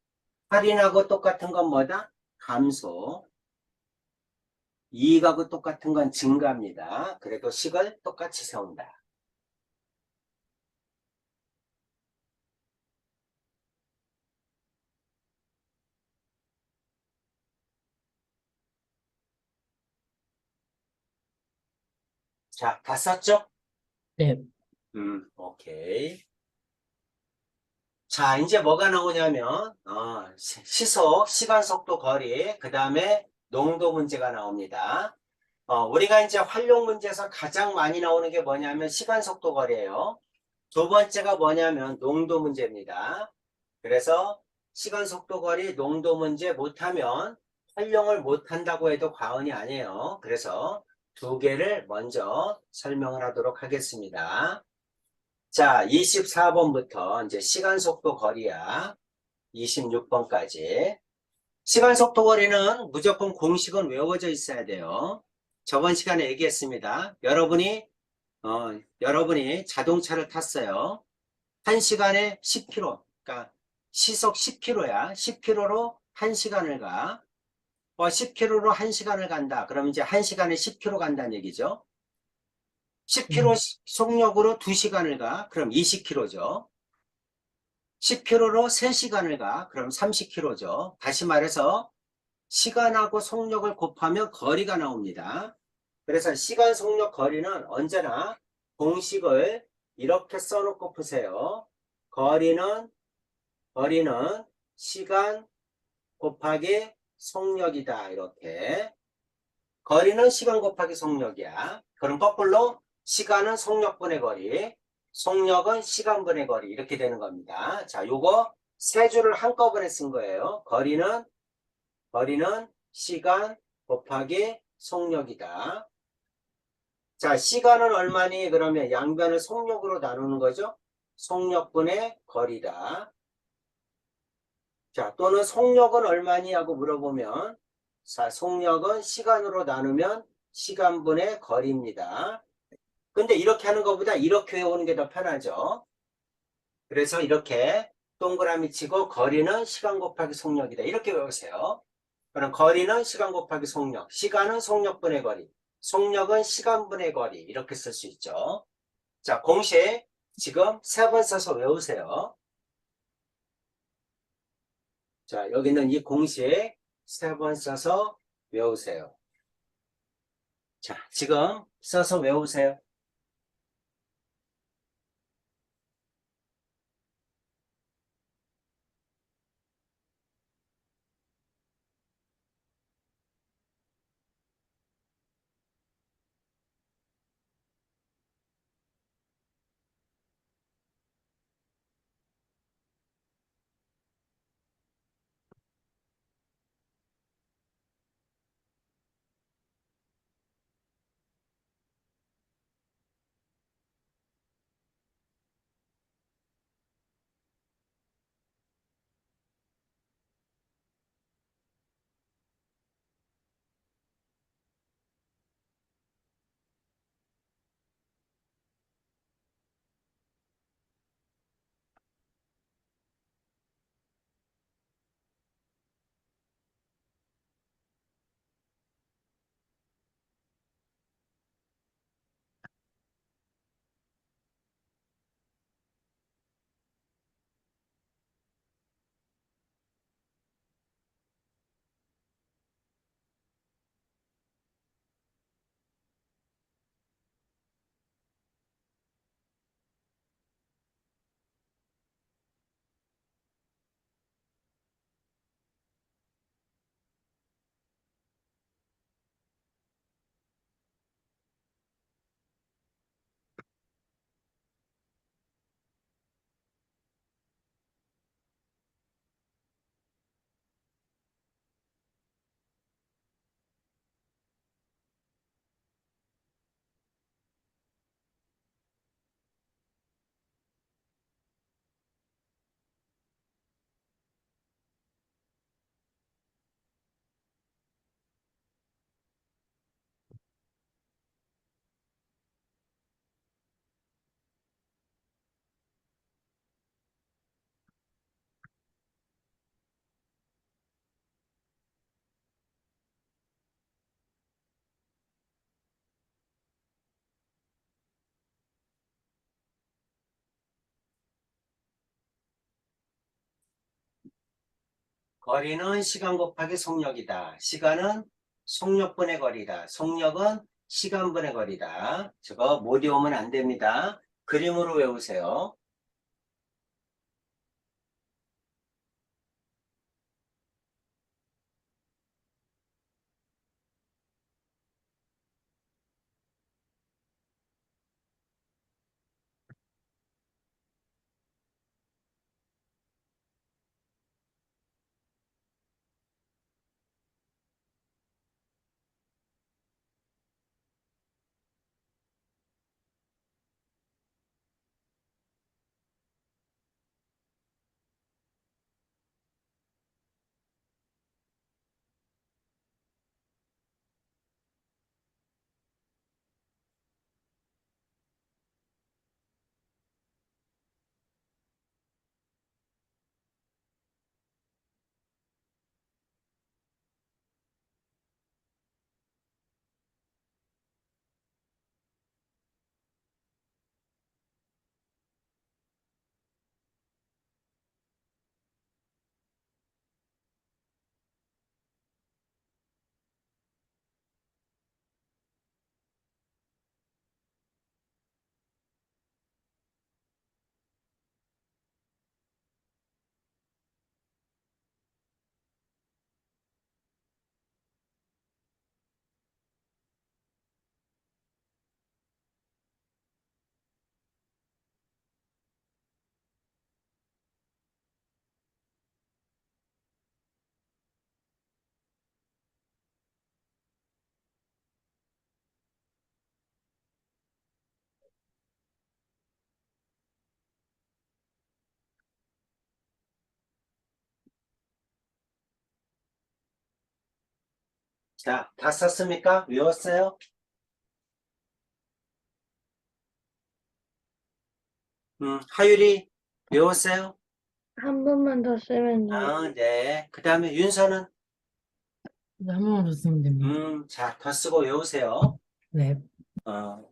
할인하고 똑같은 건 뭐다? 감소. 이익하고 똑같은 건 증가입니다. 그래도 식을 똑같이 세운다. 자, 다 썼죠? 네, 오케이. 자, 이제 뭐가 나오냐면, 시속, 시간, 속도, 거리, 그 다음에 농도 문제가 나옵니다. 우리가 이제 활용 문제에서 가장 많이 나오는 게 뭐냐면 시간, 속도, 거리예요. 두 번째가 뭐냐면 농도 문제입니다. 그래서 시간, 속도, 거리, 농도 문제 못하면 활용을 못한다고 해도 과언이 아니에요. 그래서 두 개를 먼저 설명을 하도록 하겠습니다. 자, 24번부터 이제 시간, 속도, 거리야. 26번까지. 시간, 속도, 거리는 무조건 공식은 외워져 있어야 돼요. 저번 시간에 얘기했습니다. 여러분이 자동차를 탔어요. 1시간에 10km. 그러니까 시속 10km야. 10km로 1시간을 가. 10km로 1시간을 간다. 그럼 이제 1시간에 10km 간다는 얘기죠. 10km 속력으로 2시간을 가. 그럼 20km죠. 10km로 3시간을 가. 그럼 30km죠. 다시 말해서 시간하고 속력을 곱하면 거리가 나옵니다. 그래서 시간, 속력, 거리는 언제나 공식을 이렇게 써놓고 푸세요. 거리는 시간 곱하기 속력이다. 이렇게. 거리는 시간 곱하기 속력이야. 그럼 거꾸로 시간은 속력분의 거리, 속력은 시간분의 거리 이렇게 되는 겁니다. 자, 요거 세 줄을 한꺼번에 쓴 거예요. 거리는 시간 곱하기 속력이다. 자, 시간은 얼마니? 그러면 양변을 속력으로 나누는 거죠. 속력분의 거리다. 자, 또는 속력은 얼마니? 하고 물어보면, 자, 속력은 시간으로 나누면 시간분의 거리입니다. 근데 이렇게 하는 것보다 이렇게 외우는 게 더 편하죠. 그래서 이렇게 동그라미 치고 거리는 시간 곱하기 속력이다. 이렇게 외우세요. 그럼 거리는 시간 곱하기 속력, 시간은 속력분의 거리, 속력은 시간분의 거리 이렇게 쓸 수 있죠. 자, 공식 지금 세 번 써서 외우세요. 자, 여기는 이 공식 세 번 써서 외우세요. 자, 지금 써서 외우세요. 거리는 시간 곱하기 속력이다. 시간은 속력분의 거리다. 속력은 시간분의 거리다. 저거 못 외우면 안 됩니다. 그림으로 외우세요. 자, 다 썼습니까? 외웠어요? 하율이 외웠어요? 한 번만 더 쓰면 돼요. 아, 네. 그 다음에 윤서는? 한 번만 더 쓰면 됩니다. 자, 더 쓰고 외우세요. 네. 어,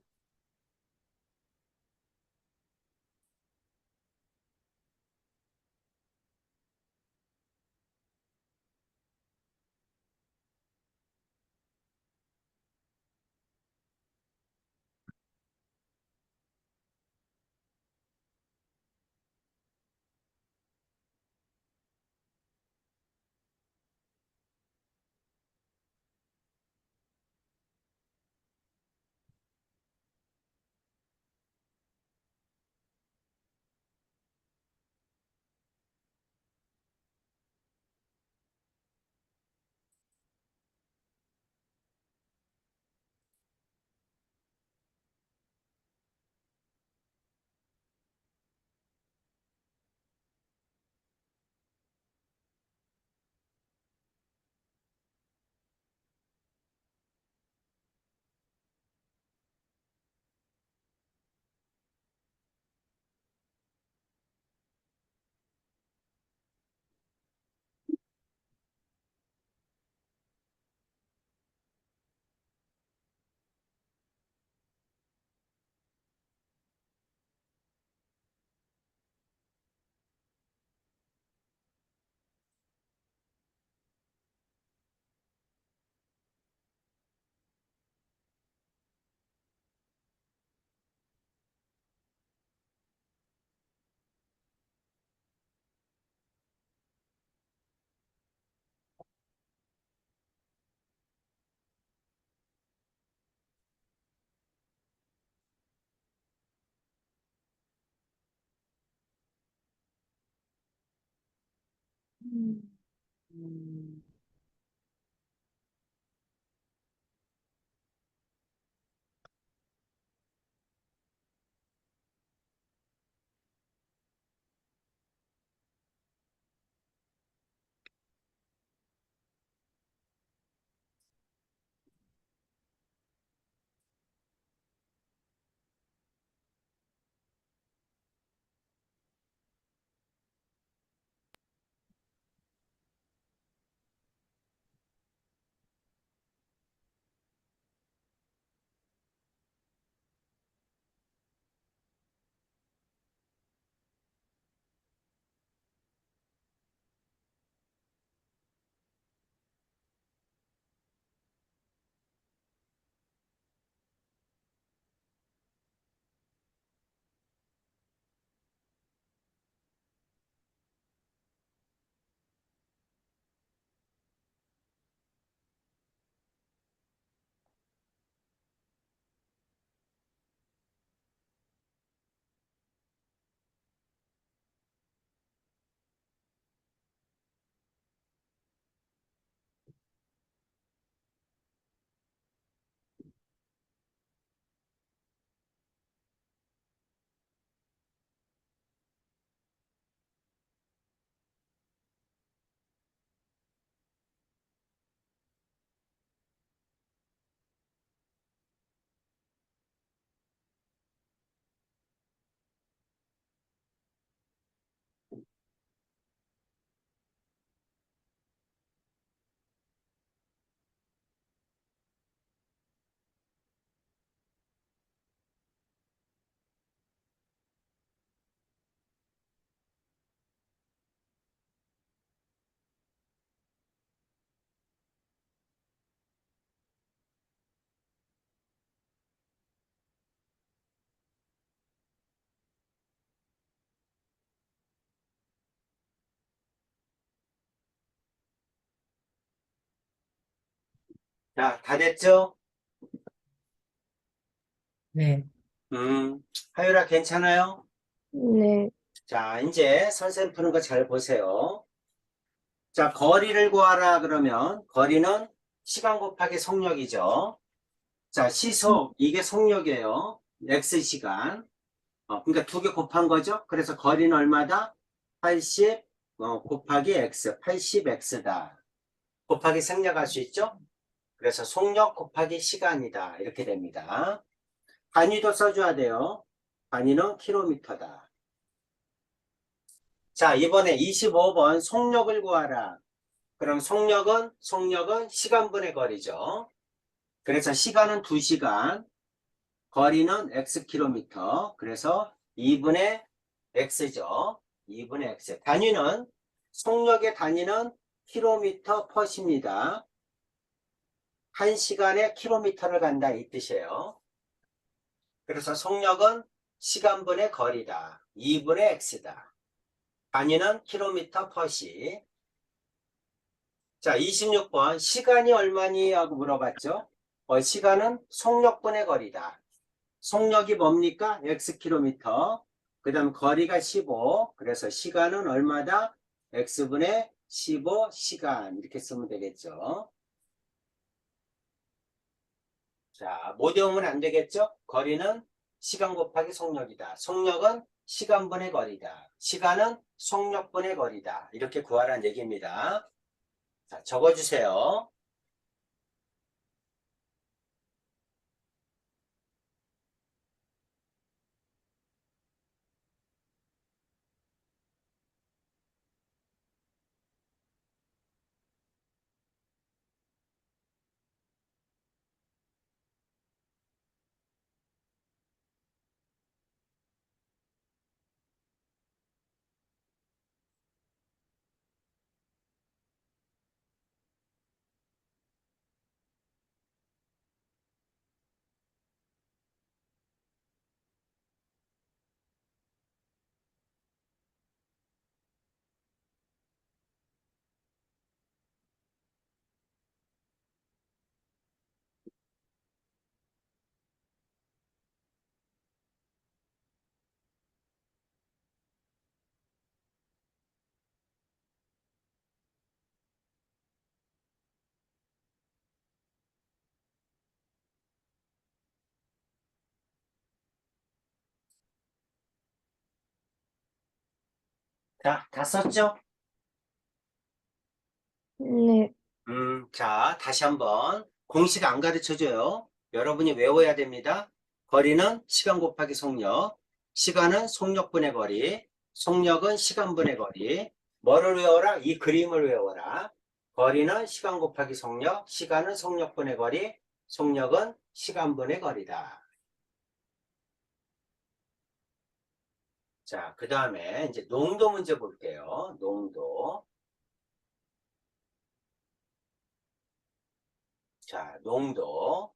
음. 자, 다 됐죠? 네. 하율아 괜찮아요? 네. 자, 이제 선생님 푸는 거 잘 보세요. 자, 거리를 구하라 그러면 거리는 시간 곱하기 속력이죠. 자, 시속 이게 속력이에요. X시간. 그러니까 두 개 곱한 거죠. 그래서 거리는 얼마다? 80 곱하기 X, 80X다. 곱하기 생략할 수 있죠? 그래서 속력 곱하기 시간이다. 이렇게 됩니다. 단위도 써줘야 돼요. 단위는 킬로미터다. 자, 이번에 25번 속력을 구하라. 그럼 속력은 시간분의 거리죠. 그래서 시간은 2시간, 거리는 x킬로미터. 그래서 2분의 x죠. 2분의 x. 속력의 단위는 킬로미터 퍼십니다. 1시간에 킬로미터를 간다 이 뜻이에요. 그래서 속력은 시간분의 거리다. 2분의 x다. 단위는 킬로미터 퍼시. 자, 26번 시간이 얼마니? 하고 물어봤죠. 시간은 속력분의 거리다. 속력이 뭡니까? x킬로미터. 그 다음 거리가 15. 그래서 시간은 얼마다? x분의 15시간. 이렇게 쓰면 되겠죠. 자, 못 외우면 안 되겠죠? 거리는 시간 곱하기 속력이다. 속력은 시간분의 거리다. 시간은 속력분의 거리다. 이렇게 구하라는 얘기입니다. 자, 적어주세요. 자, 다 썼죠? 네. 자, 다시 한번. 공식 안 가르쳐줘요. 여러분이 외워야 됩니다. 거리는 시간 곱하기 속력. 시간은 속력분의 거리. 속력은 시간분의 거리. 뭐를 외워라? 이 그림을 외워라. 거리는 시간 곱하기 속력. 시간은 속력분의 거리. 속력은 시간분의 거리다. 자, 그 다음에 이제 농도 문제 볼게요. 농도. 자, 농도.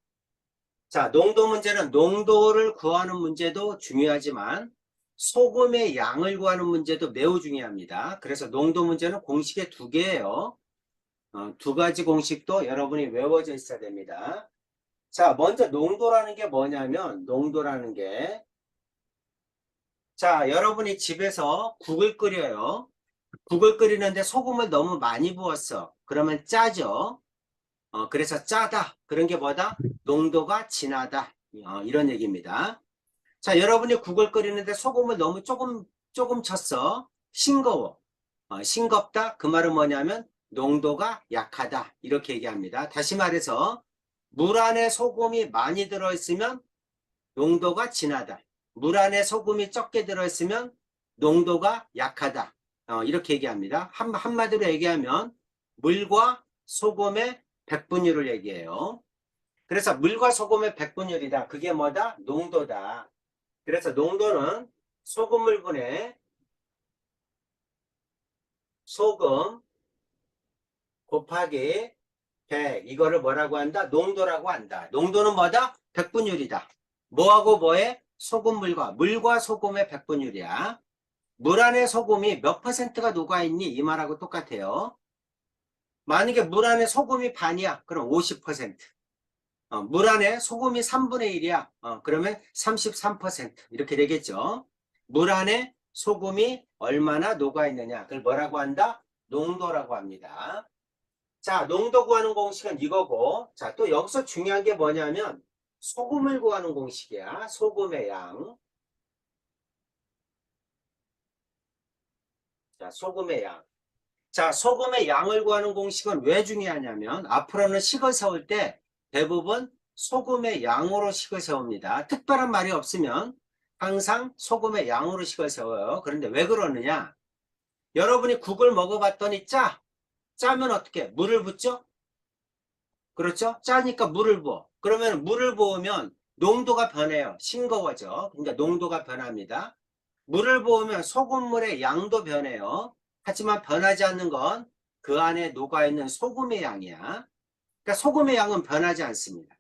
자, 농도 문제는 농도를 구하는 문제도 중요하지만 소금의 양을 구하는 문제도 매우 중요합니다. 그래서 농도 문제는 공식에 2개예요. 2가지 공식도 여러분이 외워져 있어야 됩니다. 자, 먼저 농도라는 게 뭐냐면 농도라는 게 자, 여러분이 집에서 국을 끓여요. 국을 끓이는데 소금을 너무 많이 부었어. 그러면 짜죠. 그래서 짜다. 그런 게 뭐다? 농도가 진하다. 이런 얘기입니다. 자, 여러분이 국을 끓이는데 소금을 너무 조금 쳤어. 싱거워. 싱겁다. 그 말은 뭐냐면 농도가 약하다. 이렇게 얘기합니다. 다시 말해서 물 안에 소금이 많이 들어있으면 농도가 진하다. 물 안에 소금이 적게 들어있으면 농도가 약하다. 이렇게 얘기합니다. 한마디로 얘기하면 물과 소금의 백분율을 얘기해요. 그래서 물과 소금의 백분율이다. 그게 뭐다? 농도다. 그래서 농도는 소금물 분의 소금 곱하기 100. 이거를 뭐라고 한다? 농도라고 한다. 농도는 뭐다? 백분율이다. 뭐하고 뭐해? 물과 소금의 백분율이야. 물 안에 소금이 몇 퍼센트가 녹아있니? 이 말하고 똑같아요. 만약에 물 안에 소금이 반이야. 그럼 50%. 물 안에 소금이 3분의 1이야. 그러면 33% 이렇게 되겠죠. 물 안에 소금이 얼마나 녹아있느냐. 그걸 뭐라고 한다? 농도라고 합니다. 자, 농도 구하는 공식은 이거고, 자, 또 여기서 중요한 게 뭐냐면 소금을 구하는 공식이야. 소금의 양. 자, 소금의 양. 자, 소금의 양을 구하는 공식은 왜 중요하냐면 앞으로는 식을 세울 때 대부분 소금의 양으로 식을 세웁니다. 특별한 말이 없으면 항상 소금의 양으로 식을 세워요. 그런데 왜 그러느냐? 여러분이 국을 먹어봤더니 짜면 어떻게? 물을 붓죠? 그렇죠? 짜니까 물을 부어. 그러면 물을 부으면 농도가 변해요. 싱거워져. 그러니까 농도가 변합니다. 물을 부으면 소금물의 양도 변해요. 하지만 변하지 않는 건 그 안에 녹아있는 소금의 양이야. 그러니까 소금의 양은 변하지 않습니다.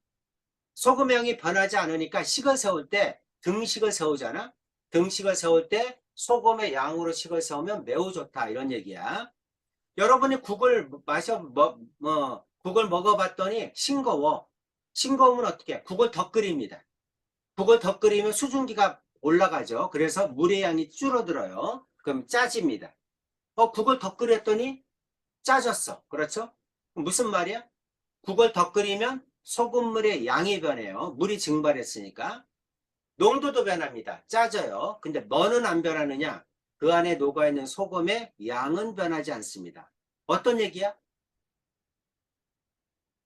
소금의 양이 변하지 않으니까 식을 세울 때 등식을 세우잖아. 등식을 세울 때 소금의 양으로 식을 세우면 매우 좋다 이런 얘기야. 여러분이 국을 먹어봤더니 싱거워. 싱거우면 어떻게? 국을 더 끓입니다. 국을 더 끓이면 수증기가 올라가죠. 그래서 물의 양이 줄어들어요. 그럼 짜집니다. 국을 더 끓였더니 짜졌어. 그렇죠? 무슨 말이야? 국을 더 끓이면 소금물의 양이 변해요. 물이 증발했으니까. 농도도 변합니다. 짜져요. 근데 뭐는 안 변하느냐? 그 안에 녹아있는 소금의 양은 변하지 않습니다. 어떤 얘기야?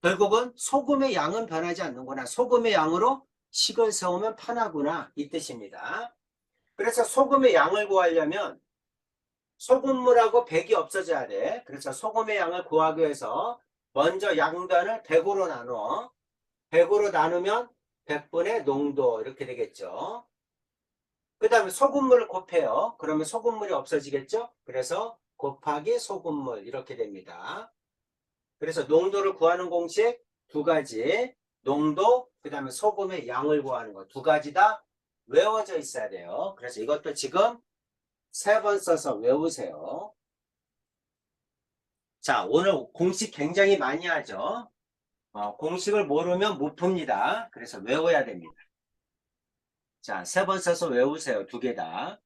결국은 소금의 양은 변하지 않는구나. 소금의 양으로 식을 세우면 편하구나. 이 뜻입니다. 그래서 소금의 양을 구하려면 소금물하고 백이 없어져야 돼. 그래서 소금의 양을 구하기 위해서 먼저 양변을 100으로 나눠. 100으로 나누면 100분의 농도 이렇게 되겠죠. 그 다음에 소금물을 곱해요. 그러면 소금물이 없어지겠죠. 그래서 곱하기 소금물 이렇게 됩니다. 그래서 농도를 구하는 공식 두 가지. 농도, 그 다음에 소금의 양을 구하는 거 두 가지 다 외워져 있어야 돼요. 그래서 이것도 지금 3번 써서 외우세요. 자, 오늘 공식 굉장히 많이 하죠. 공식을 모르면 못 풉니다. 그래서 외워야 됩니다. 자, 3번 써서 외우세요. 두 개 다.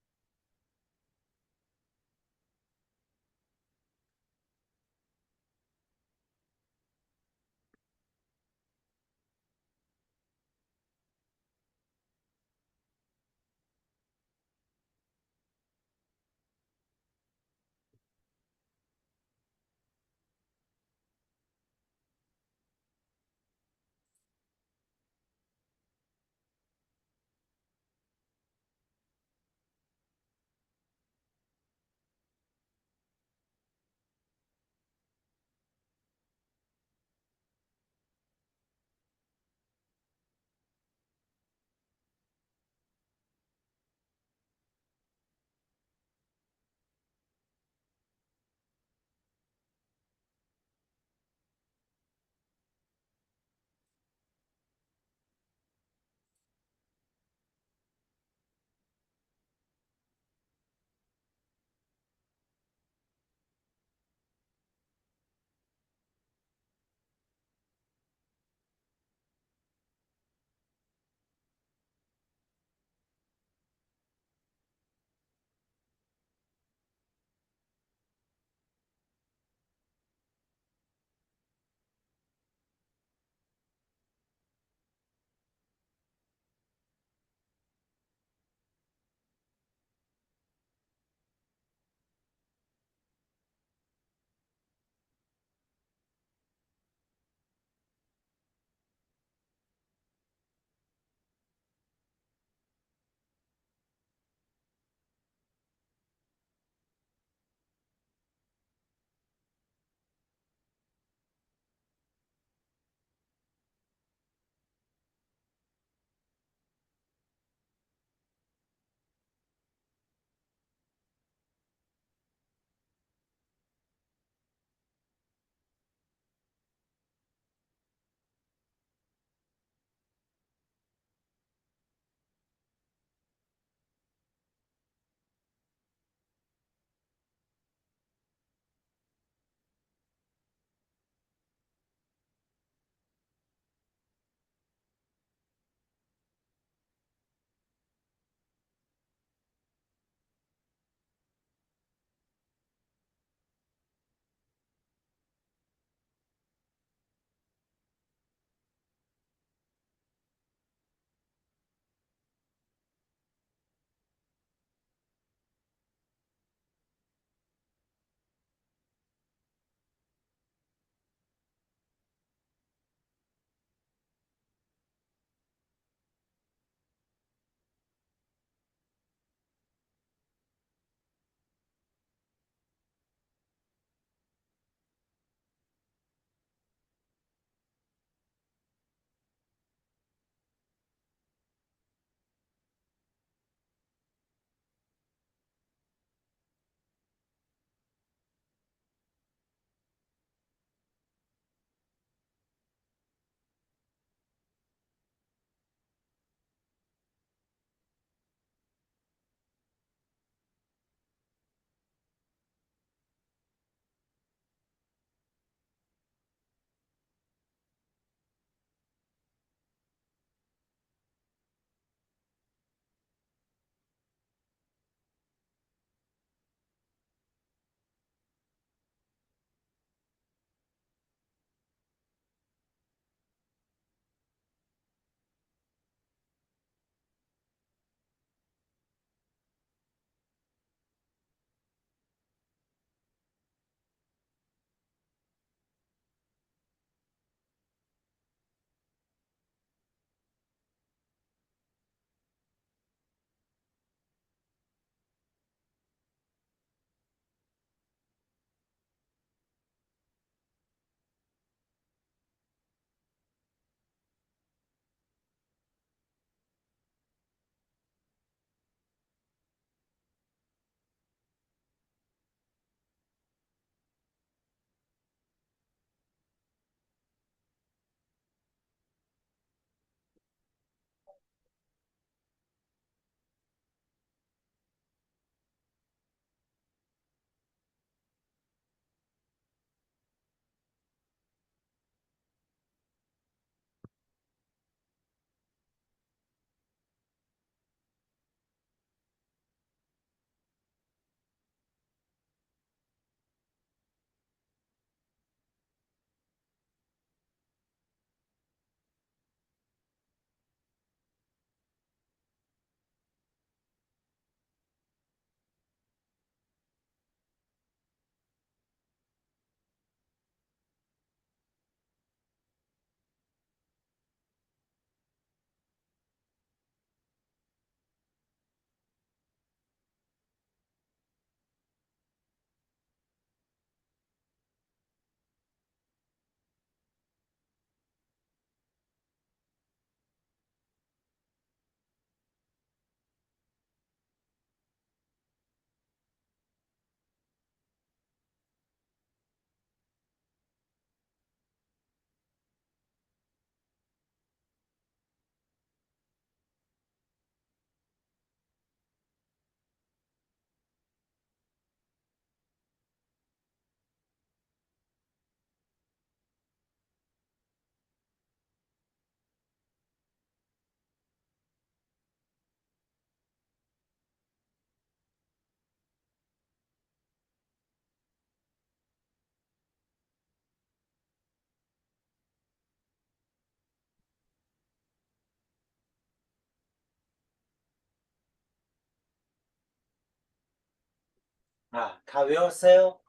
아, 다 외웠어요?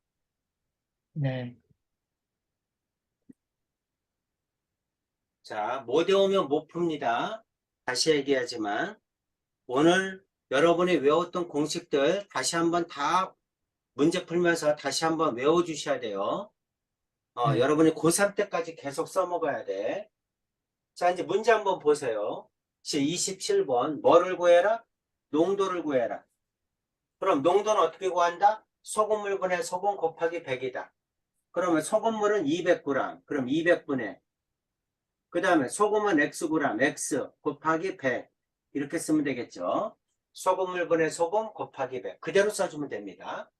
네. 자, 못 외우면 못 풉니다. 다시 얘기하지만 오늘 여러분이 외웠던 공식들 다시 한번 다 문제 풀면서 다시 한번 외워주셔야 돼요. 네. 여러분이 고3 때까지 계속 써먹어야 돼. 자, 이제 문제 한번 보세요. 27번. 뭐를 구해라? 농도를 구해라. 그럼 농도는 어떻게 구한다? 소금물분의 소금 곱하기 100이다. 그러면 소금물은 200g. 그럼 200분의. 그 다음에 소금은 Xg, X 곱하기 100. 이렇게 쓰면 되겠죠. 소금물분의 소금 곱하기 100. 그대로 써주면 됩니다.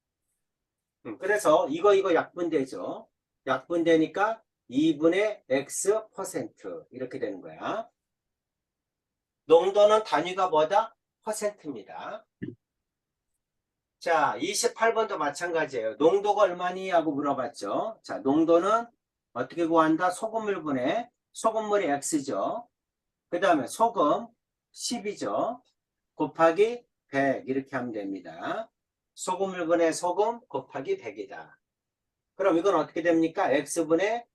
그래서 이거 약분되죠. 약분되니까 2분의 X 퍼센트. 이렇게 되는 거야. 농도는 단위가 뭐다? 퍼센트입니다. 자, 28번도 마찬가지예요. 농도가 얼마니? 하고 물어봤죠. 자, 농도는 어떻게 구한다? 소금물분의 소금물이 X죠. 그 다음에 소금 10이죠. 곱하기 100 이렇게 하면 됩니다. 소금물분의 소금 곱하기 100이다. 그럼 이건 어떻게 됩니까? X분의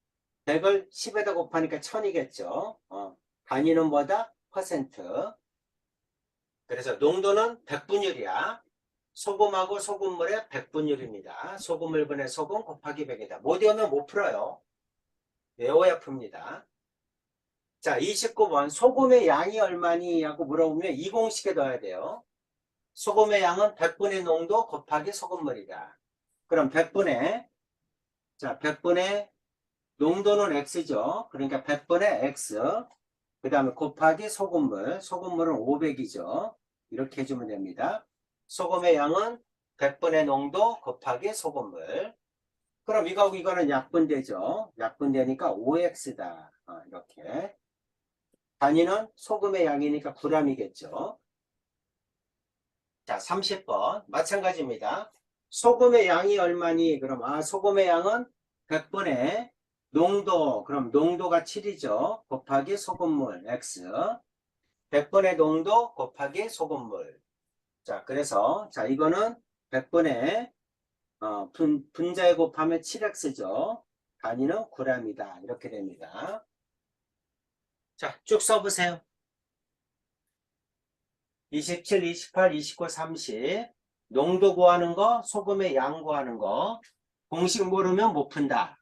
100을 10에다 곱하니까 1000이겠죠. 단위는 뭐다? 퍼센트. 그래서 농도는 100분율이야. 소금하고 소금물의 100분율입니다. 소금물분의 소금 곱하기 100이다. 못 외우면 못 풀어요. 외워야 풉니다. 자, 29번. 소금의 양이 얼마니? 하고 물어보면 이 공식에 넣어야 돼요. 소금의 양은 100분의 농도 곱하기 소금물이다. 그럼 100분의, 자, 100분의 농도는 X죠. 그러니까 100분의 X. 그 다음에 곱하기 소금물. 소금물은 500이죠. 이렇게 해주면 됩니다. 소금의 양은 100분의 농도 곱하기 소금물. 그럼 이거하고 이거는 약분되죠. 약분되니까 5x다. 이렇게. 단위는 소금의 양이니까 g이겠죠. 자, 30번. 마찬가지입니다. 소금의 양이 얼마니? 그럼 소금의 양은 100분의 농도. 그럼 농도가 7이죠. 곱하기 소금물 x. 100분의 농도 곱하기 소금물. 자, 그래서 자 이거는 100분의 분자에 곱하면 7x죠. 단위는 g이다. 이렇게 됩니다. 자, 쭉 써보세요. 27, 28, 29, 30. 농도 구하는 거, 소금의 양 구하는 거. 공식 모르면 못 푼다.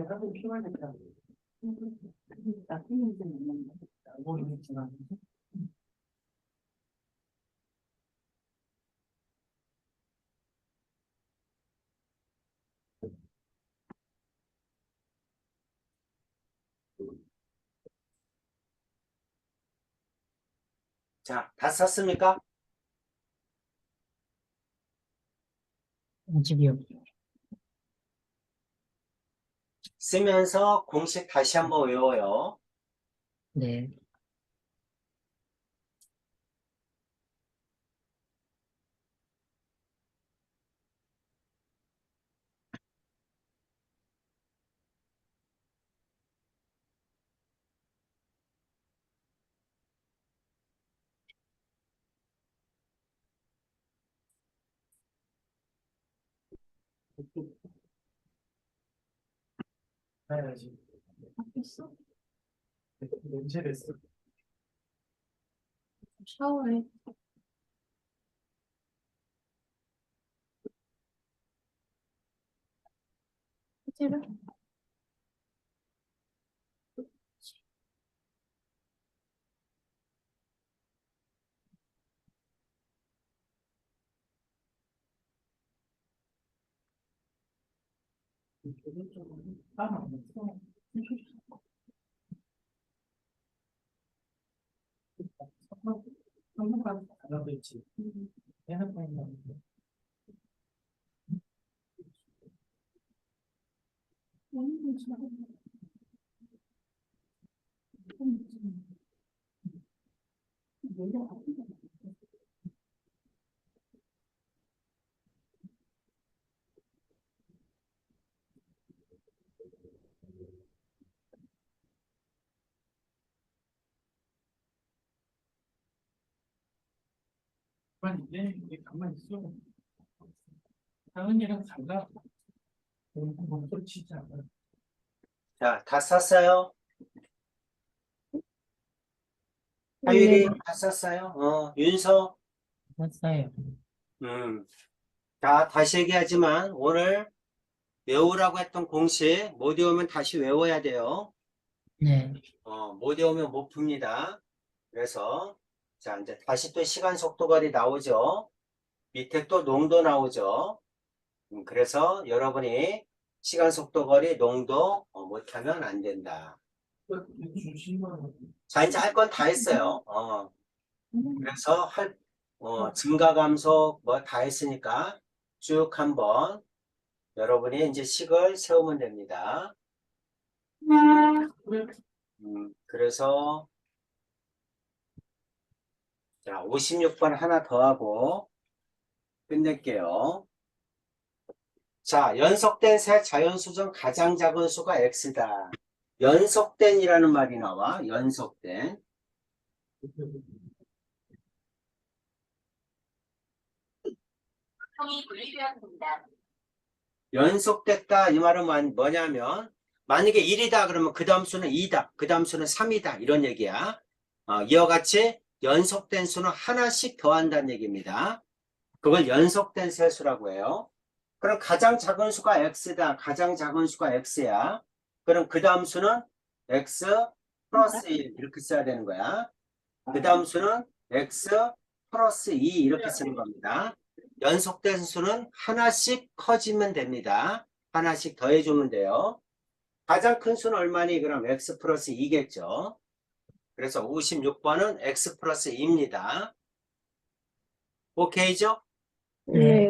한번 필요하니까. 모르겠지만. 자, 다 썼습니까? 아직이요. 쓰면서 공식 다시 한번 외워요. 네. 해야지. 됐어? 냄새 됐어. 샤워해. 이제는 이쪽은 좀 까먹었어. 성공한 단어도 있지. 핸드폰이 나오는데. 가만히 이게 가만히 있어. 다은이랑 달라. 목소리 치지 않아. 자, 다 썼어요? 하율이 다 썼어요? 윤서? 됐어요. 자, 다시 얘기하지만 오늘 외우라고 했던 공식 못 외우면 다시 외워야 돼요. 네. 못 외우면 못 풉니다. 그래서 자, 이제 다시 또 시간 속도걸이 나오죠. 밑에 또 농도 나오죠. 그래서 여러분이 시간 속도걸이 농도 못하면 안 된다. 주신 거 자, 이제 할 건 다 했어요. 그래서 증가 감소 뭐 다 했으니까 쭉 한번 여러분이 이제 식을 세우면 됩니다. 그래서 자, 56번 하나 더 하고 끝낼게요. 자, 연속된 세 자연수 중 가장 작은 수가 x다. 연속된이라는 말이 나와. 연속된. 형이 분리되었습니다. 연속됐다 이 말은 뭐냐면 만약에 1이다 그러면 그 다음 수는 2다. 그 다음 수는 3이다. 이런 얘기야. 이와 같이 연속된 수는 하나씩 더한다는 얘기입니다. 그걸 연속된 세수라고 해요. 그럼 가장 작은 수가 x다. 가장 작은 수가 x야. 그럼 그 다음 수는 x 플러스 1 이렇게 써야 되는 거야. 그 다음 수는 x 플러스 2 이렇게 쓰는 겁니다. 연속된 수는 하나씩 커지면 됩니다. 하나씩 더해주면 돼요. 가장 큰 수는 얼마니? 그럼 x 플러스 2겠죠. 그래서 56번은 x 플러스 2입니다. 오케이죠? 네.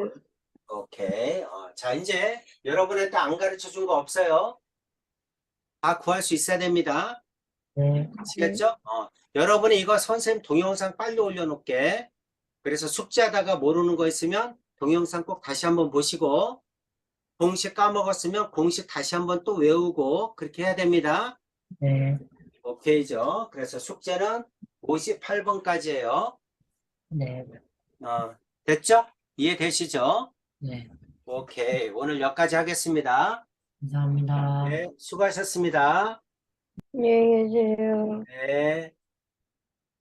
오케이. 자, 이제 여러분한테 안 가르쳐 준 거 없어요? 다 구할 수 있어야 됩니다. 네. 아시겠죠? 여러분이 이거 선생님 동영상 빨리 올려놓을게. 그래서 숙제하다가 모르는 거 있으면 동영상 꼭 다시 한번 보시고 공식 까먹었으면 공식 다시 한번 또 외우고 그렇게 해야 됩니다. 네. 오케이죠? 그래서 숙제는 58번까지예요. 네. 됐죠? 이해되시죠? 네. 오케이. 오늘 여기까지 하겠습니다. 감사합니다. 네, 수고하셨습니다. 안녕히 계세요. 네.